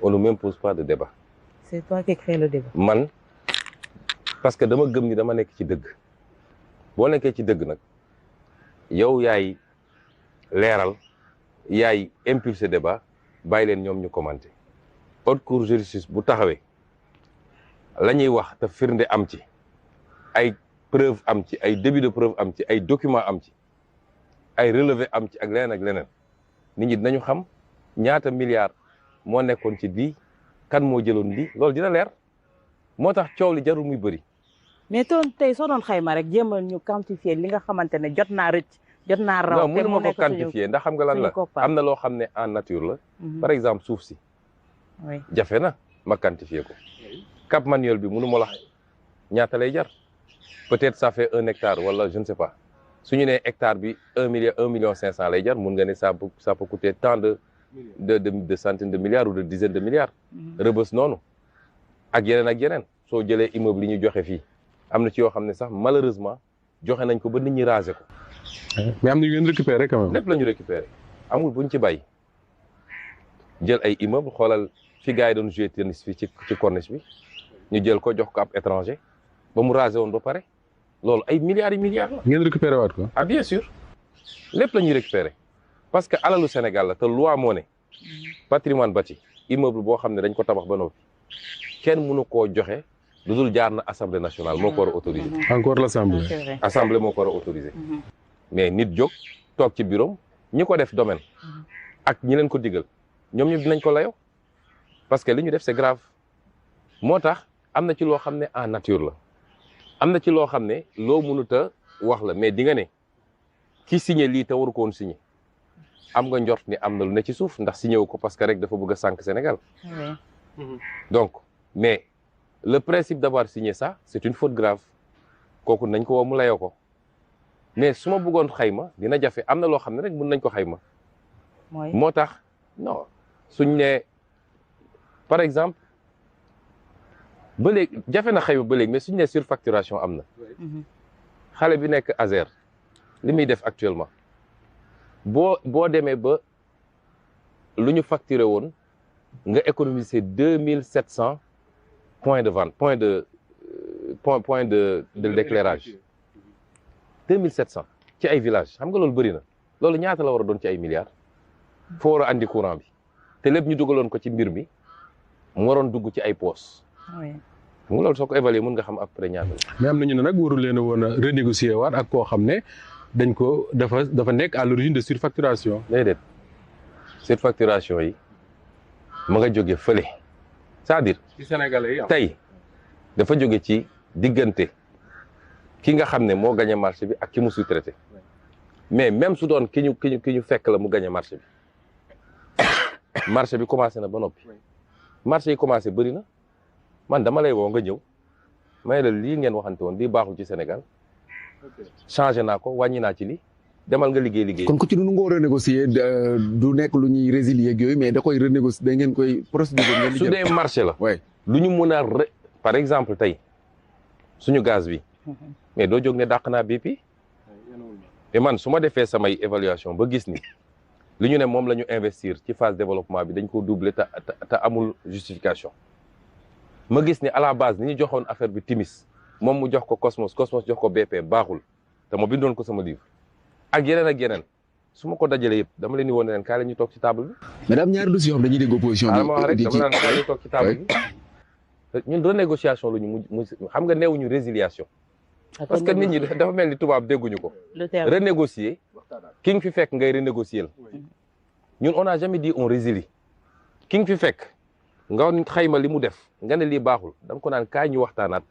on ne m'impose pas de débat. C'est toi qui crée le débat. man parce que dama gëm ni dama nekk ci dëgg boo nekkee ci dëgg nag yow yaay leeral yaay impulser débat bàyyi leen ñoom ñu commenter haute cour de justice bu taxawee la ñuy wax te firnde am ci ay preuve am ci ay début de preuve am ci ay document am ci ay relevé am ci ak leneen ak leneen nit ñi dinañu xam ñaata milliards moo nekkoon ci bii kan moo jëloon lii loolu dina leer moo tax coow li jarul muy bëri. mais tey soo doon xayma rek jéemal ñu quantifier li nga xamante ne jot naa rëcc jot naa raw non mënu ma ko quantifier ndax xam nga lan la am na loo xam ne en nature la par exemple suuf si jafe na ma quantifier ko Cap Manuel bi mënu ma la ñaata lay jar peut-être ça fait 1 hectare wala je ne sais pas su ñu nee hectare bi 1 million 500 lay jar mun nga ne ça peut coûter tant de centaines de milliards ou de dizaines de milliards Rebeuss noonu ak yeneen soo jëlee immeuble yi ñu joxe fii am na ci yoo xam ne sax malheureusement joxe nañ ko ba nit ñi raser ko mais am na ñu ngeen récupérer quand même lépp la ñu récupérer amul buñ ci bàyyi jël ay immeuble xoolal fi gars yi doon jouer tennis fii ci corniche bi ñu jël ko jox ko ab étranger ba mu raser woon ba pare loolu ay milliards yi milliards la. ngeen récupérer waat ko. ah bien sûr lépp la ñuy récupérer parce que alalu Sénégal la te loi moo ne patrimoine bâti immeuble boo xam ne dañ ko tabax ba noppi kenn mënu koo joxe lu dul jaar na assemblée nationale moo ko war a autoriser. encore l'assemblée. assemblée moo ko war a autoriser. mais nit jóg toog ci bureau ñi ko def domaine ak ñi leen ko digal ñoom ñëpp dinañ ko layoo parce que li ñu def c'est grave moo tax am na ci loo xam ne en nature la am na ci loo xam ne loo mënut a wax la mais di nga ne ki signé lii te waru ko woon signé am nga njort ni am na lu ne ci suuf ndax signé wu ko parce que rek dafa bëgg a sànq Sénégal. donc mais le principe d'avoir signé ça c'est une faute grave kooku nañ ko woo mu layoo ko. mais su ma bëggoon xayma dina jafe am na loo xam ne rek mën nañ ko xayma. moo tax non suñ ne par exemple ba léegi jafe na xayma ba léegi mais suñ ne surfacturation am na. xale bi nekk Azer li muy def actuellement boo demee ba lu ñu facturé woon nga économiser 2700 points de vente point de d'éclairage. 2700 ci ay villages xam nga loolu bëri na loolu ñaata la war a doon ci ay milliards foo war a andi courant bi te lépp ñu dugaloon ko ci mbir mi mu waroon dugg ci ay poches. xam nga loolu soo ko évaluer mën nga xam après ñaata la. mais am na ñu ne nag warul leen a woon a renégocier waat ak koo xam ne dañ ko dafa nekk à l'origine de surfacturation. déedéet surfacturation yi ma nga jóge fële c'est-à-dire. ci Sénégalais yi tey dafa jóge ci diggante. ki nga xam ne moo gagné marché bi ak ki mu sous-traité mais même su doon ki ñu fekk la mu gagné marché bi marché bi commencé na ba noppi marché yi commencé bëri na man dama lay woo nga ñëw may la lii ngeen waxante woon lii baaxul ci Sénégal changé naa ko wàññi naa ci lii demal nga liggéey. kon ku ci nu nga war a renégocier du nekk lu ñuy résilier ak yooyu mais da koy renégocier da ngeen koy procédure. su dee marché la. lu ñu mën a par exemple tey suñu gaz bi. mais doo jóg ne dàq naa BP et man su ma defee samay évaluation ba gis ni li ñu ne moom la ñu investir ci phase développement bi dañ ko doubler te amul justification ma gis ni à la base ni ñu joxoon affaire bi Timis moom mu jox ko Cosmos jox ko BP baaxul te ma bindoon ko sama livre ak yeneen su ma ko dajalee yëpp dama leen di woon ne leen kaay la ñu toog ci table bi. mais daam ñaari dossiers yoo xam dañuy dégg opposition bi. dama wax rek dama naan kaay ñu toog ci table bi ñun renégociation la ñu mu xam nga neewuñu résiliation. parce que nit ñi dafa mel ni tubaab dégguñu ko. renégocier ki nga fi fekk ngay renégocier la ñun on n'a jamais dit on résilie ki nga fi fekk nga xayma li mu def nga ne lii baaxul dama ko naan kaay ñu waxtaanaat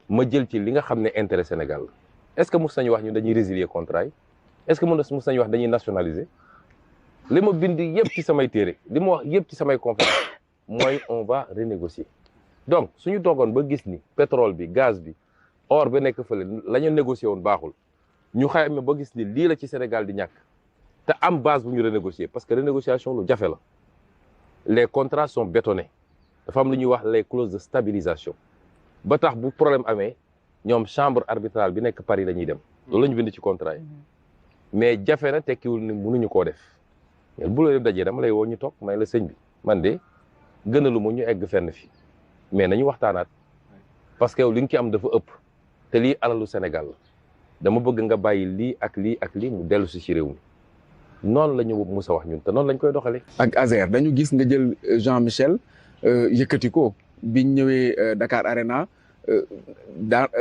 ma jël ci li nga xam ne intérêt Sénégal la est-ce que mos nañu wax ñun dañuy résilier contrat yi est-ce que mos nañu wax dañuy nationaliser li ma bind yëpp ci samay téere li ma wax yëpp ci samay conférence mooy on va renégocier donc suñu toogoon ba gis ni pétrole bi gaz bi or ba nekk fële la ñu négocié woon baaxul ñu xayma ba gis ni lii la ci Sénégal di ñàkk te am base bu ñu renégocier parce que renégociation lu jafe la les contrats sont bétonnés dafa am lu ñuy wax les clauses de stabilisation ba tax bu problème amee ñoom chambre arbitrale bi nekk Paris la ñuy dem loolu la ñu bind ci contrat yi mais jafe na tekkiwul ni mënuñu koo def bu loolu dajee dama lay woo ñu toog may la sëñ bi man de gënalu ma ñu egg fenn fi mais nañu waxtaanaat parce que yow li nga ci am dafa ëpp te lii alalu Sénégal la dama bëgg nga bàyyi lii ak lii mu dellu si ci réew mi noonu la ñu mus a wax ñun te noonu lañ koy doxalee. ak Azer dañu gis nga jël Jean-Michel yëkkati ko biñ ñëwee Dakar Arena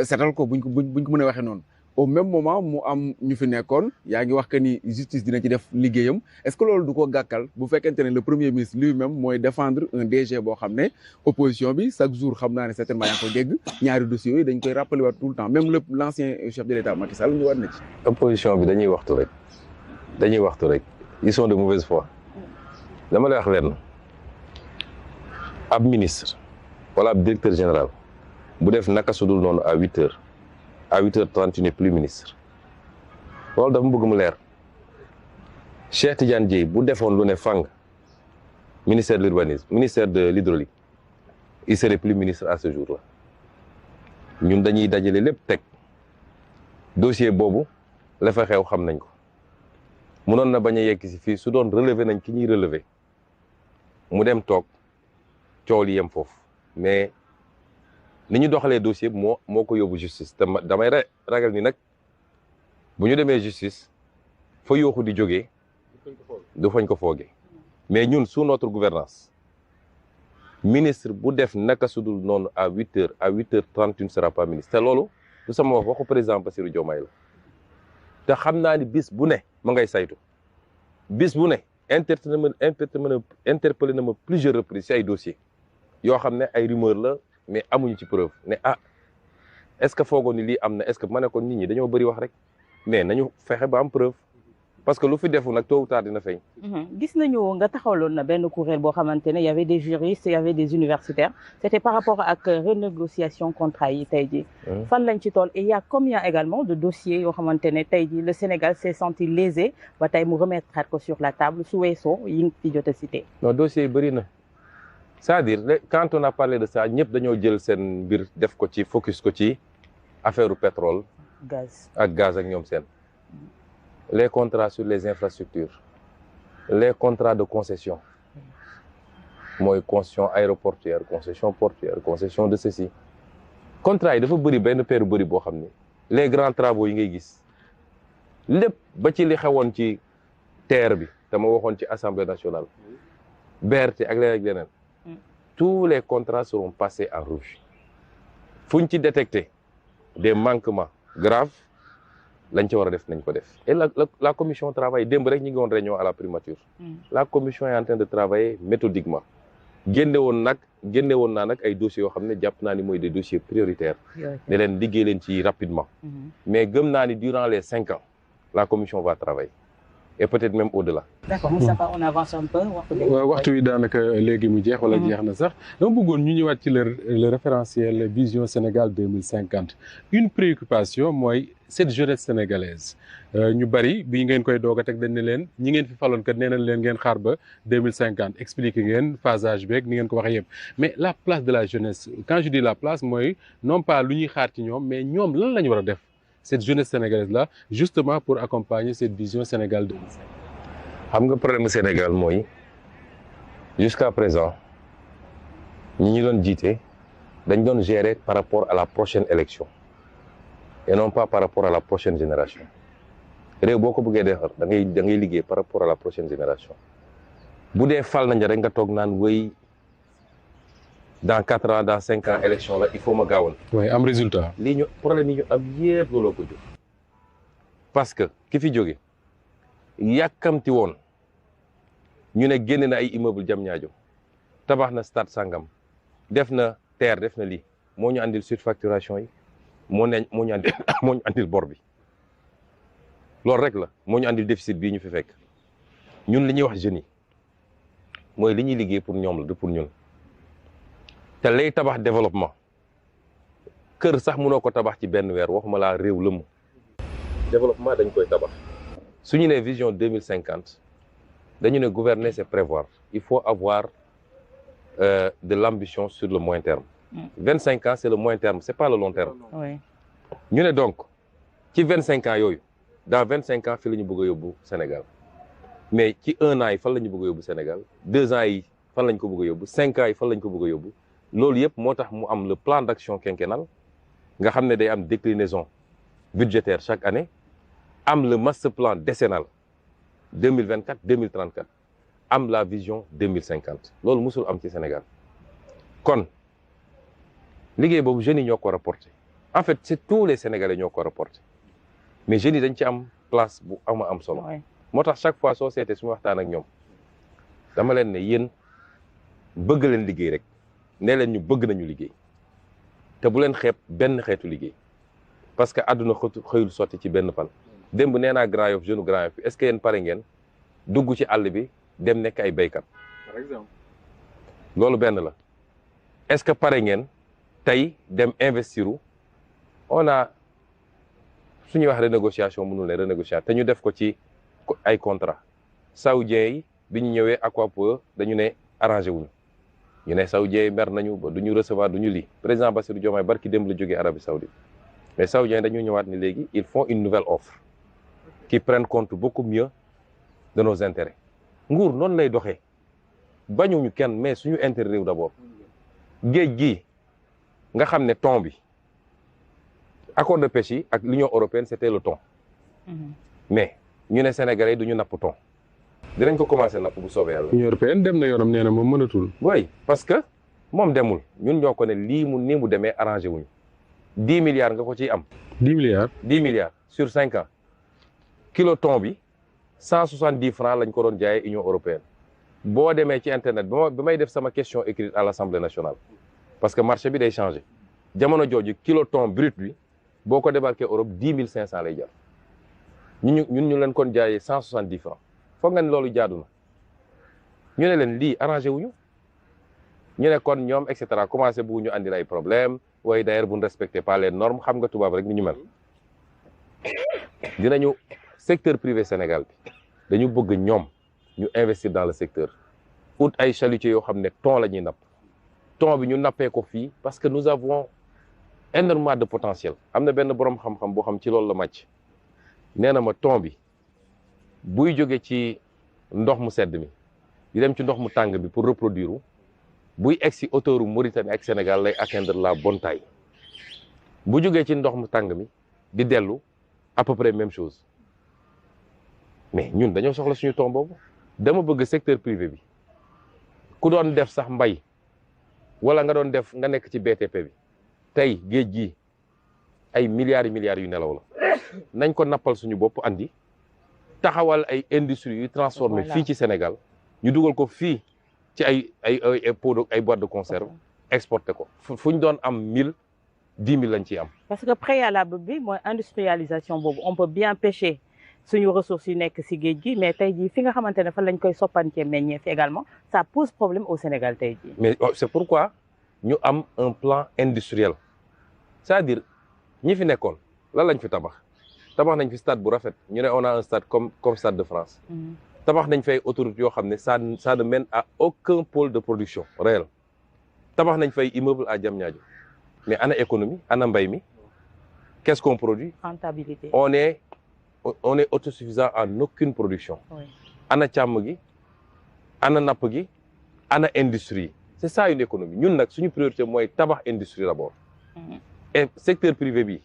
setal ko buñ ko mën a waxee noonu au même moment mu am ñu fi nekkoon yaa ngi wax que ni justice dina ci def liggéeyam est-ce que loolu du ko gàkkal bu fekkente ne le premier ministre lui-même mooy défendre un DG boo xam ne opposition bi chaque jour xam naa ne certainement yaa ngi koy dégg ñaari dossiers yooyu dañ koy rappeler waat tout le temps même l'ancien chef de l'État Macky Sall ñu war na ci. opposition bi dañuy waxtu rek ils sont de mauvaise foi dama lay wax leen ab ministre wala ab directeur général bu def naka sudul noonu à 8h. à 8h30 tu n'es plus ministre loolu dafa bëgg mu leer Cheikh Tidiane Dièye bu defoon lu ne fang ministère de l'urbanisme ministère de l'hydraulique il serait plus ministre à ce jour-là ñun dañuy dajale lépp teg dossier boobu la fa xew xam nañ ko mënoon na bañ a yegg si fii su doon relever nañ ki ñuy relever mu dem toog coow li yem foofu mais ni ñu doxalee dossier bi moo ko yóbbu justice te damay ragal ni nag bu ñu demee justice fa yooxu di jógee du fañ ko foogee mais ñun sous notre gouvernance ministre bu def naka sudul noonu à 8h à 8h30 tu ne seras pas ministre te loolu du sama wax waxu président Bassirou Diomaye la te xam naa ni bis bu ne ma ngay saytu bis bu ne interpellé na ma plusieurs reprises ci ay dossiers yoo xam ne ay rumeur la mais amuñu ci preuve ne est-ce que foogoon ni lii am na est-ce que ma ne ko nit ñi dañoo bëri wax rek mais nañu fexe ba am preuve parce que lu fi defu nag tôt ou tard dina feeñ. gis nañu nga taxawloon na benn kuréel boo xamante ne y avait des juristes y avait des universitaires c'était par rapport ak renégociation contrat yi tey jii. fan lañ ci toll et il y a combien également de dossiers yoo xamante ne tey jii le Sénégal s'est senti lésé ba tey mu remettre ko sur la table su weesoo yi nga fi jot a cité. non dossiers yi bëri na. c'est-à-dire quand on a parlé de ça ñëpp dañoo jël seen mbir def ko ci focus ko ci affaire pétrole. gaz ak ñoom seen. les contrats sur les infrastructures les contrats de concession mooy concession aéroportuaire concession portuaire concession de ceci contrat yi dafa bëri benn peeru bëri boo xam ne les grands travaux yi ngay gis lépp ba ci li xewoon ci terre bi te ma waxoon ci assemblée nationale BRT ak leneen tous les contrats seront passés en rouge fu ñu ci détecter des manquements graves lañ ci war a def nañ ko def et la commission travaille démb rek ñu ngi woon réunion à la primature la commission est en train de travailler méthodiquement génne woon naa nag ay dossiers yoo xam ne jàpp naa ni mooy des dossiers prioritaires ne leen liggéey leen ci rapidement mais gëm naa ni durant les 5 ans la commission va travailler et peut-être même au-delà. D'accord, Moustapha, on avance un peu. waxtu wi daanaka léegi mu jeex wala jeex na sax dama bëggoon ñu ñëwaat ci le référentiel vision Sénégal 2050 une préoccupation mooy cette jeunesse sénégalaise ñu bari bi ngeen koy doog a teg dañ ne leen ñi ngeen fi faloon kat nee nañ leen ngeen xaar ba 2050 expliquer ngeen phasage beeg ni ngeen ko waxee yëpp mais la place de la jeunesse quand je dis la place mooy non pas lu ñuy xaar ci ñoom mais ñoom lan la ñu war a def cette jeunesse sénégalaise-là, justement pour accompagner cette vision Sénégal 2050. xam nga problème Sénégal mooy jusqu'à présent ñi ñu doon jiite dañ doon gérer par rapport à la prochaine élection et non pas par rapport à la prochaine génération réew boo ko bëggee defar da ngay liggéey par rapport à la prochaine génération bu dee fal nañ rek nga toog naan wéy dans 4 ans dans 5 ans élection la il faut ma gaawal. oui am résultat. lii ñu problème yi ñu am yëpp looloo ko jóg parce que ki fi jóge yàkkamti woon ñu ne génne na ay immeuble Diamniadio tabax na stade sangam def na terre def na lii moo ñu andil surfacturation yi moo ñu andil bor bi loolu rek la moo ñu andil déficit bii ñu fi fekk ñun li ñuy wax jeunes yi mooy li ñuy liggéey pour ñoom la du pour ñun. te lay tabax développement kër sax mënoo ko tabax ci benn weer waxuma laa réew lëmm développement dañ koy tabax su ñu nee vision 2050 dañu ne gouverner c'est prévoir il faut avoir de l'ambition sur le moyen terme 25 ans c'est le moyen terme c'est pas le long terme ñu ne donc ci 25 ans yooyu dans 25 ans fi la ñu bëgg a yóbbu Sénégal mais ci 1 an yi fan la ñu bëgg a yóbbu Sénégal 2 ans yi fan lañ ko bëgg a yóbbu 5 ans yi fan lañ ko bëgg a yóbbu loolu yëpp moo tax mu am le plan d'action quinquennal nga xam ne day am déclinaison budgétaire chaque année am le master plan décennal 2024 2034 am la vision 2050 loolu musul am ci Sénégal kon liggéey boobu jeunes yi ñoo ko rapporté en fait c'est tous les Sénégalais ñoo ko rapporté mais jeunes yi dañ ci am place bu am solo. moo tax chaque fois soo seetee su ma waxtaan ak ñoom dama leen ne yéen bëgg leen liggéey rek nee leen ñu bëgg nañu liggéey te bu leen xeeb benn xeetu liggéey parce que àdduna xëyul sotti ci benn fan. démb nee naa Grand Yoff jeune Grand Yoff est-ce que yéen pare ngeen dugg ci àll bi dem nekk ay béykat. par exemple. loolu benn la est-ce que pare ngeen tey dem investiru on a su ñuy wax renégociation mënul ne renégociation te ñu def ko ci ay contrat saoudiens yi bi ñu ñëwee Aquapower dañu ne arrangé wuñu ñu ne saoudiens yi mer nañu ba du ñu recevoir du ñu lii président Bassirou Diomaye barki démb la jógee Arabie Saoudite mais saoudiens yi dañu ñëwaat ni léegi ils font une nouvelle offre qui prennent compte beaucoup mieux de nos intérêts nguur noonu lay doxee bañuñu kenn mais suñu intérêt réew d'abord géej gi nga xam ne thon bi accord de pêche yi ak l'Union européenne c'était le thon mais ñu ne Sénégalais du ñu napp thon dinañ ko commencé napp bu soobee yàlla. Union européenne dem na yoonam nee na moom mënatul. oui parce que moom demul ñun ñoo ko ne lii mu nii mu demee arrangé wuñu 10 milliards nga ko ciy am. 10 milliards. 10 milliards sur 5 ans kilo thon bi 170 francs lañ ko doon jaayee Union européenne boo demee ci internet ba may def sama question écrite à l'Assemblée nationale parce que marché bi day changé jamono jooju kilo thon brut bi boo ko débarqué Europe 10 500 lay jar ñun ñu leen kon jaayee 170 francs foog nga ne loolu jaadu na ñu ne leen lii arrangé wuñu ñu ne kon ñoom et cetera commencé bu ñu andil ay problème waaye d'ailleurs bu ne respectez pas les normes xam nga tubaab rek ni ñu mel dinañu secteur privé Sénégal bi dañu bëgg ñoom ñu investir dans le secteur ut ay chalutiers yoo xam ne thon la ñuy napp thon bi ñu nappee ko fii parce que nous avons énormément de potentiel am na benn borom xam-xam boo xam ci loolu la màcc nee na ma thon bi buy jóge ci ndox mu sedd mi di dem ci ndox mu tàng bi pour reproduire buy egg si hauteuru Mauritanie ak Sénégal lay atteindre la bonne taille bu jógee ci ndox mu tàng mi di dellu à peu près même chose mais ñun dañoo soxla suñu thon boobu dama bëgg secteur privé bi ku doon def sax mbay wala nga doon def nga nekk ci BTP bi tey géej gi ay milliards yu nelaw la nañ ko nappal suñu bopp andi taxawal ay industries yu transformé fii ci Sénégal ñu dugal ko fii ci ay pot ay boîte de conserve exporté ko fu ñu doon am 1000 10 000 lañ ciy am. parce que préalable bi mooy industrialisation boobu on peut bien pêcher suñu ressources yu nekk si géej gi mais tey jii fi nga xamante ne fan lañ koy soppantee meññeef également ça pose problème au Sénégal tey jii. mais c'est pourquoi ñu am un plan industriel c'est-à-dire ñi fi nekkoon lan lañ fi tabax nañ fi stade bu rafet ñu ne on a un stade comme Stade de France. tabax nañ fay autoroute yoo xam ne ça ne mène à aucun pôle de production réel tabax nañ fay immeuble à Diamniadio mais ana économie ana mbay mi qu'est-ce qu'on produit? Rentabilité. On est autosuffisant en aucune production. Oui. Ana càmm gi ana napp gi ana industrie c'est ça une économie ñun nag suñu priorité mooy tabax industrie d'abord. Et secteur privé bi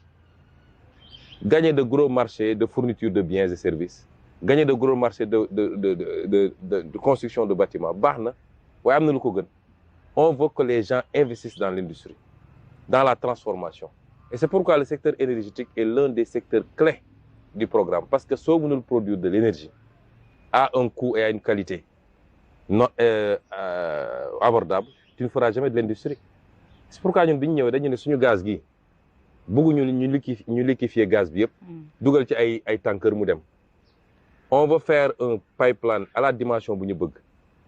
gagner de gros marchés de fourniture de biens et services gagner de gros marchés de construction de bâtiments baax na waaye am na lu ko gën on veut que les gens investissent dans l'industrie dans la transformation et c'est pourquoi le secteur énergétique est l'un des secteurs clés du programme parce que soo mënul produire de l'énergie à un coût et à une qualité non abordable tu ne feras jamais de l'industrie c'est pourquoi ñun bi ñu ñëwee dañu ne suñu gaz gi bëgguñu ñu liquéfier gaz bi yëpp dugal ci ay tanker mu dem on veut faire un pipeline à la dimension bu ñu bëgg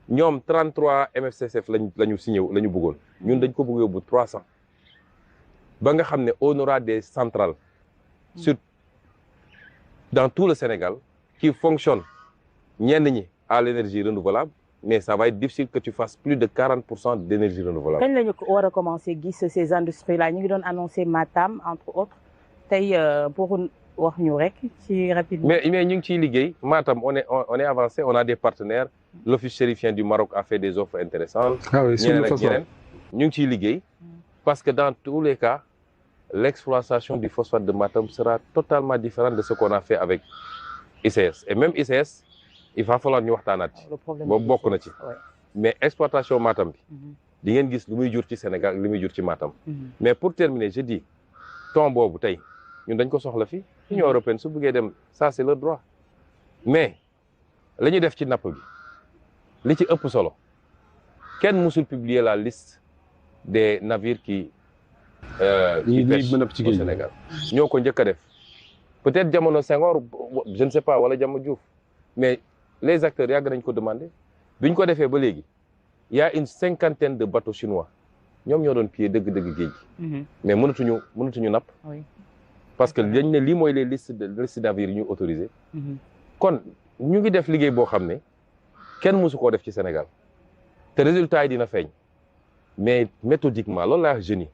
ñoom 33 MFCCF lañu signé la ñu bëggoon ñun dañ ko bëgg yóbbu 300 ba nga xam ne on aura des centrales sur dans tout le Sénégal qui fonctionnent ñenn ñi à l'énergie renouvelable mais ça va être difficile que tu fasses plus de 40% d'énergie renouvelable. kañ la ñu war a commencer gis ces industries là ñu ngi doon annoncer Matam entre autres tey pour wax ñu rek ci rapidement. mais ñu ngi ciy liggéey Matam on est avancé on a des partenaires l'office chérifien du Maroc a fait des offres intéressantes. ah oui ñeneen ak ñeneen ñu ngi ciy liggéey parce que dans tous les cas l'exploitation du phosphate de Matam sera totalement différente de ce qu'on a fait avec ICS et même ICS il va falloir ñu waxtaanaat ci boobu bokk na ci mais exploitation Matam bi di ngeen gis lu muy jur ci Sénégal li muy jur ci Matam mais pour terminer je dis thon boobu tey ñun dañ ko soxla fii Union européenne su bëggee dem ça c'est leur droit mais la ñu def ci napp bi li ci ëpp solo kenn musul publier la liste des navires qui pêchent au Sénégal ñoo ko njëkk a def peut-être jamono Senghor je ne sais pas wala jamono Diouf mais les acteurs yàgg nañ ko demander biñ ko defee ba léegi il y a une 50aine de bateaux chinois ñoom ñoo doon piller dëgg-dëgg géej gi mais mënatuñu napp parce que dañ ne lii mooy les listes navires yi ñu autorisé kon ñu ngi def liggéey boo xam ne kenn mësu koo def ci Sénégal te résultat yi dina feeñ mais méthodiquement loolu laa wax jeunes yi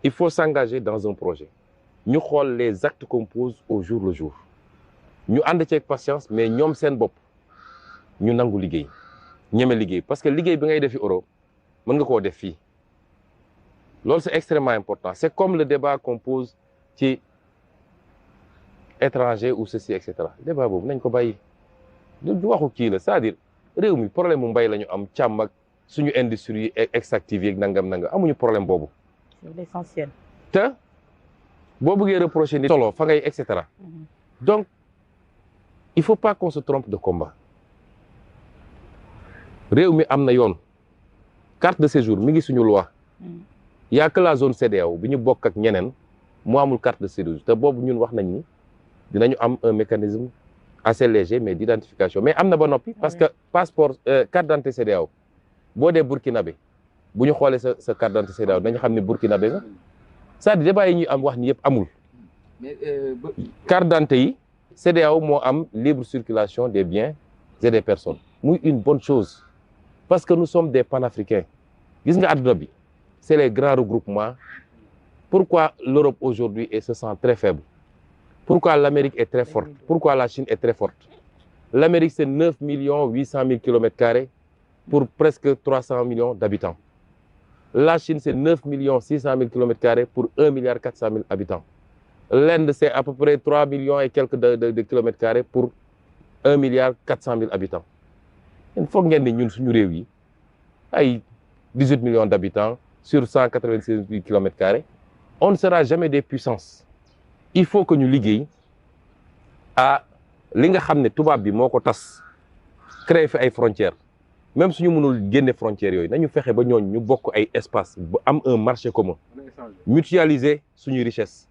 il faut s'engager dans un projet ñu xool les actes qu'on pose au jour le jour ñu ànd ceeg patience mais ñoom seen bopp ñu nangu liggéey ñeme liggéey parce que liggéey bi ngay defi Europe mën nga koo def fii loolu c'est extrêmement important c'est comme le débat qu'on pose ci étranger ou ceci et cetera débat boobu nañ ko bàyyi du waxu kii la c'est-à-dire réew mi problème mu mbay la ñu am càmm ak suñu industrie extractive yeeg nangam amuñu problème boobu. c'est l'essentiel. te boo bëggee reprocher ni solo fa ngay et cetera donc il faut pas qu'on se trompe de combat réew mi am na yoon carte de séjour mi ngi suñu loi y a que la zone CEDEAO bi ñu bokk ak ñeneen mu amul carte de séjour te boobu ñun wax nañ ni dinañu am un mécanisme assez léger mais d'identification mais am na ba noppi parce que passeport carte d'identité CEDEAO boo dee burkinabé bu ñu xoolee sa carte d'identité CEDEAO dañu xam ne burkinabé nga c'est-à-dire débat yi ñuy am wax ni yëpp amul carte d'identité yi CEDEAO moo am libre circulation des biens et des personnes muy une bonne chose parce que nous sommes des panafricains gis nga àdduna bi c'est les grands regroupements pourquoi l'Europe aujourd'hui se sent très faible pourquoi l'Amérique est très forte pourquoi la Chine est très forte l'Amérique c'est 9 800 000 km² pour presque 300 millions d'habitants la Chine c'est 9 600 000 km² pour 1 400 000 habitants l'Inde c'est à peu près 3 millions et quelques de kilomètres carrés pour 1 400 000 habitants il faut ngeen ni ñun suñu réew yi ay 18 millions d'habitants sur 196 000 km², on ne sera jamais des puissances. Il faut que ñu liggéey à li nga xam ne tubaab bi moo ko tas créer fi ay frontières même suñu mënul génne frontières yooyu nañu fexe ba ñooñ ñu bokk ay espace ba am un marché commun mutualiser suñuy richesse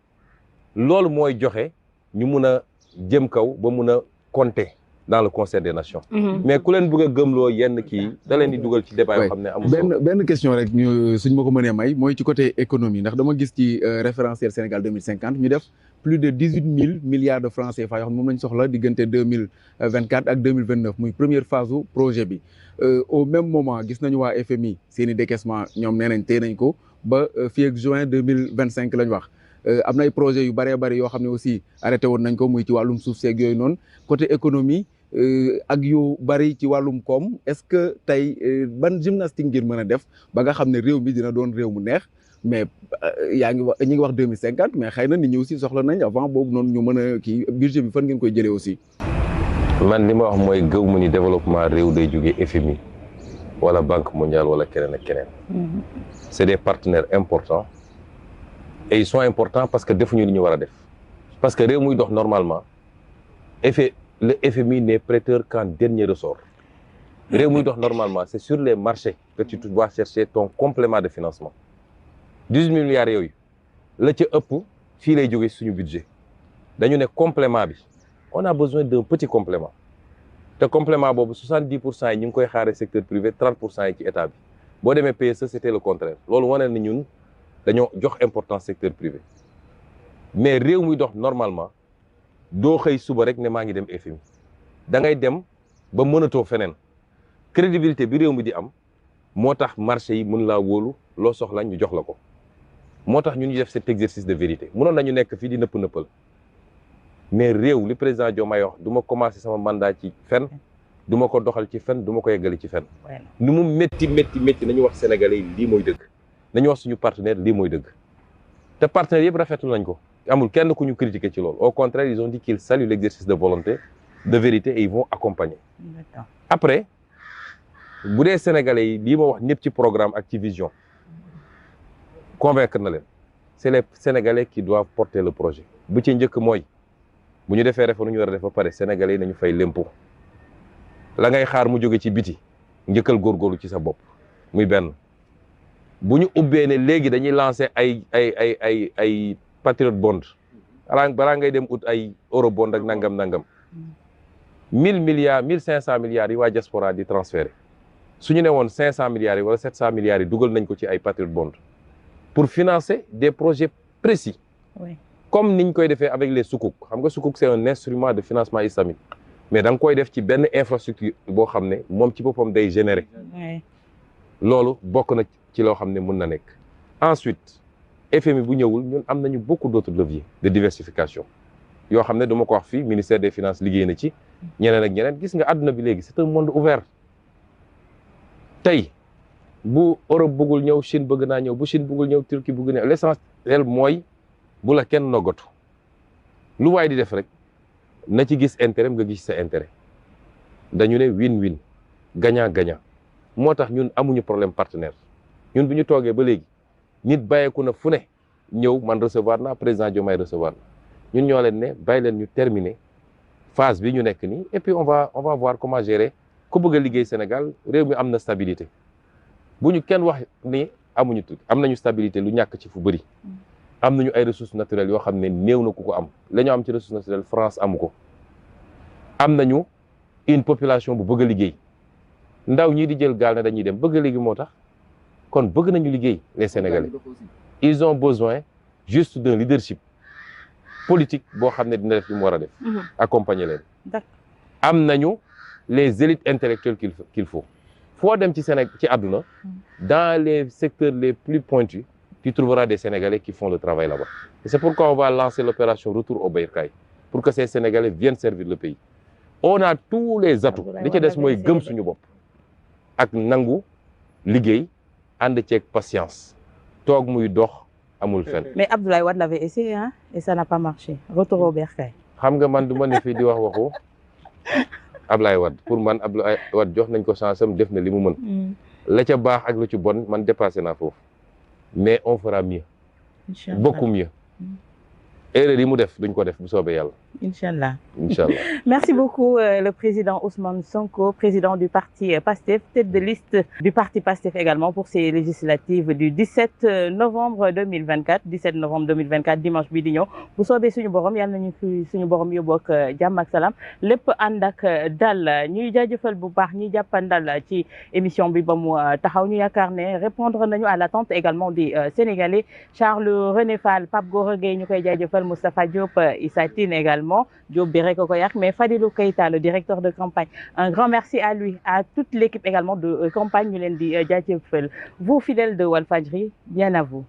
loolu mooy joxe ñu mun a jëm kaw ba mun a compter dans le concert des nations. Mais ku leen bëgg a gëmloo yenn kii da leen di dugal ci débat yoo xam ne amul solo. benn question rek ñu suñ ma ko mënee may mooy ci côté économie ndax dama gis ci référentiel Sénégal 2050 ñu def plus de 18 000 milliards de francs CFA yoo xam ne moom lañ soxla diggante 2024 ak 2029 muy première phase u projet bi au même moment gis nañu waa FMI seen i décaissement ñoom nee nañ téye nañ ko ba fii ak juin 2025 lañ wax. am na ay projets yu bëree bëri yoo xam ne aussi arrêté woon nañ ko muy ci wàllum suuf seeg yooyu noonu côté économie ak yu bëri ci wàllum koom est-ce que tey ban gymnastique ngir mën a def ba nga xam ne réew mi dina doon réew mu neex mais yaa ngi wax ñi ngi wax 2050 mais xëy na nit ñi aussi soxla nañ avant boobu noonu ñu mën a kii budget bi fan ngeen koy jëlee aussi. man li ma wax mooy gëw ma ni développement réew day jógee FMI wala Banque mondiale wala keneen ak keneen. C'est des partenaires importants. Et ils sont importants parce que defuñu li ñu war a def parce que réew muy dox normalement le FMI n'est prêteur qu'en dernier ressort réew muy dox normalement c'est sur les marchés que tu dois chercher ton complément de financement 18 milliards yooyu la ca ëpp fii lay jógee suñu budget dañu ne complément bi on a besoin d'un petit complément te complément boobu 70% yi ñu ngi koy xaaree secteur privé 30% yi ci état bi boo demee PSE c'était le contraire loolu wane na ñun dañoo jox importance secteur privé mais réew muy dox normalement doo xëy suba rek ne maa ngi dem FMI da ngay dem ba mënatoo feneen crédibilité bi réew mi di am moo tax marché yi mën laa wóolu loo soxla ñu jox la ko moo tax ñun ñu def cet exercice de vérité mënoon nañu nekk fii di nëpp-nëppal mais réew li président Diomaye wax du ma commencer sama mandat ci fen du ma ko doxal ci fen du ma ko yeggali ci fen nu mu métti nañu wax sénégalais yi lii mooy dëgg nañu wax suñu partenaire lii mooy dëgg te partenaires yëpp rafetlu nañ ko amul kenn ku ñu critiquer ci loolu au contraire ils ont dit qu'ils saluent l'exercice de volonté de vérité et ils vont accompagner. Après bu dee sénégalais yi lii ma wax ñëpp ci programme ak ci vision convaincre na leen c'est les sénégalais qui doivent porter le projet bu ci njëkk mooy bu ñu defee réforme ñu war a def ba pare sénégalais yi nañu fay l'impôt la ngay xaar mu jóge ci biti njëkkal góorgóorlu ci sa bopp muy benn. bu ñu ubbee ne léegi dañuy lancer ay patriot bond balaa ngay dem ut ay euro bond ak nangam 1000 milliards 1500 milliards yi waa diaspora di transférer su ñu ne woon 500 milliards yi wala 700 milliards yi dugal nañ ko ci ay patriot bond pour financer des projets précis. Oui. Comme niñ koy defee avec les sukuk xam nga sukuk c'est un instrument de financement islamique mais da nga koy def ci benn infrastructure boo xam ne moom ci boppam day générer. loolu bokk na ci loo xam ne mën na nekk. Ensuite FMI bu ñëwul ñun am nañu beaucoup d'autres leviers de diversification yoo xam ne dama ko wax fii ministère des finances liggéey na ci ñeneen ak ñeneen gis nga àdduna bi léegi c'est un monde ouvert. tey bu Europe bëggul ñëw Chine bëgg naa ñëw bu Chine bëggul ñëw Turquie bëgg ñëw l'essentiel mooy bu la kenn noggatu lu waay di def rek na ci gis intérêt nga gis sa intérêt dañu ne win-win gagnant-gagnant moo tax ñun amuñu problème partenaire ñun bu ñu toogee ba léegi nit bàyyeeku na fu ne ñëw man recevoir naa président Diomaye recevoir na ñun ñoo leen ne bàyyi leen ñu terminer phase bi ñu nekk nii et puis on va voir comment gérer ku bëgg a liggéey Sénégal réew mi am na stabilité bu ñu kenn wax ni amuñu am nañu stabilité lu ñàkk ci fu bëri am nañu ay ressources naturelles yoo xam ne néew na ku ko am la ñu am ci ressources naturelles France amu ko am nañu une population bu bëgg a liggéey ndaw ñii di jël gaal ne dañuy dem bëgg a liggéey moo tax kon bëgg nañu liggéey les Sénégalais ils ont besoin juste d'un leadership politique boo xam ne dina def li mu war a def accompagner leen am nañu les élites intellectuelles qu'il faut foo dem ci Sénégal ci àdduna dans les secteurs les plus pointus tu trouveras des Sénégalais qui font le travail là-bas. Et c'est pourquoi on va lancer l'opération Retour au Bercail, pour que ces Sénégalais viennent servir le pays. On a tous les atouts. Li ci des mooy gëm suñu bopp ak nangu liggéey ànd ceeg patience toog muy dox amul fenn. Mais Abdoulaye Wade l'avait essayé hein et ça n'a pas marché. Retour au Bercail. xam nga man du ma ne fii di wax waxu Abdoulaye Wade pour man Abdoulaye Wade jox nañ ko chance am def na li mu mën. la ca baax ak lu ci bon man dépassé naa foofu. Mais on fera mieux. Inch'Allah. Beaucoup mieux. Erreur yi mu def duñ ko def bu soobee yàlla. Inch'Allah. Inch'Allah. Merci beaucoup le président Ousmane Sonko, président du parti PASTEF, tête de liste du parti PASTEF également pour ces législatives du 17 novembre 2024. 17 novembre 2024 dimanche bii di ñëw bu soobee suñu borom yàlla nañu fi suñu borom yóbbu ak jàmm ak salaam lépp ànd ak dal ñuy jaajëfal bu baax ñuy jàppandal ci émission bi ba mu taxaw ñu yaakaar ne répondre nañu à l'attente également des Sénégalais Charles René Fall, Pape Gora Gueye ñu koy jaajëfal Moustapha Diop, Issa Tine également, Diop Biré Kokoyak, mais Fadilou Keita, le directeur de campagne. Un grand merci à lui, à toute l'équipe également de campagne. Vous, fidèles de Walfadjri, bien à vous.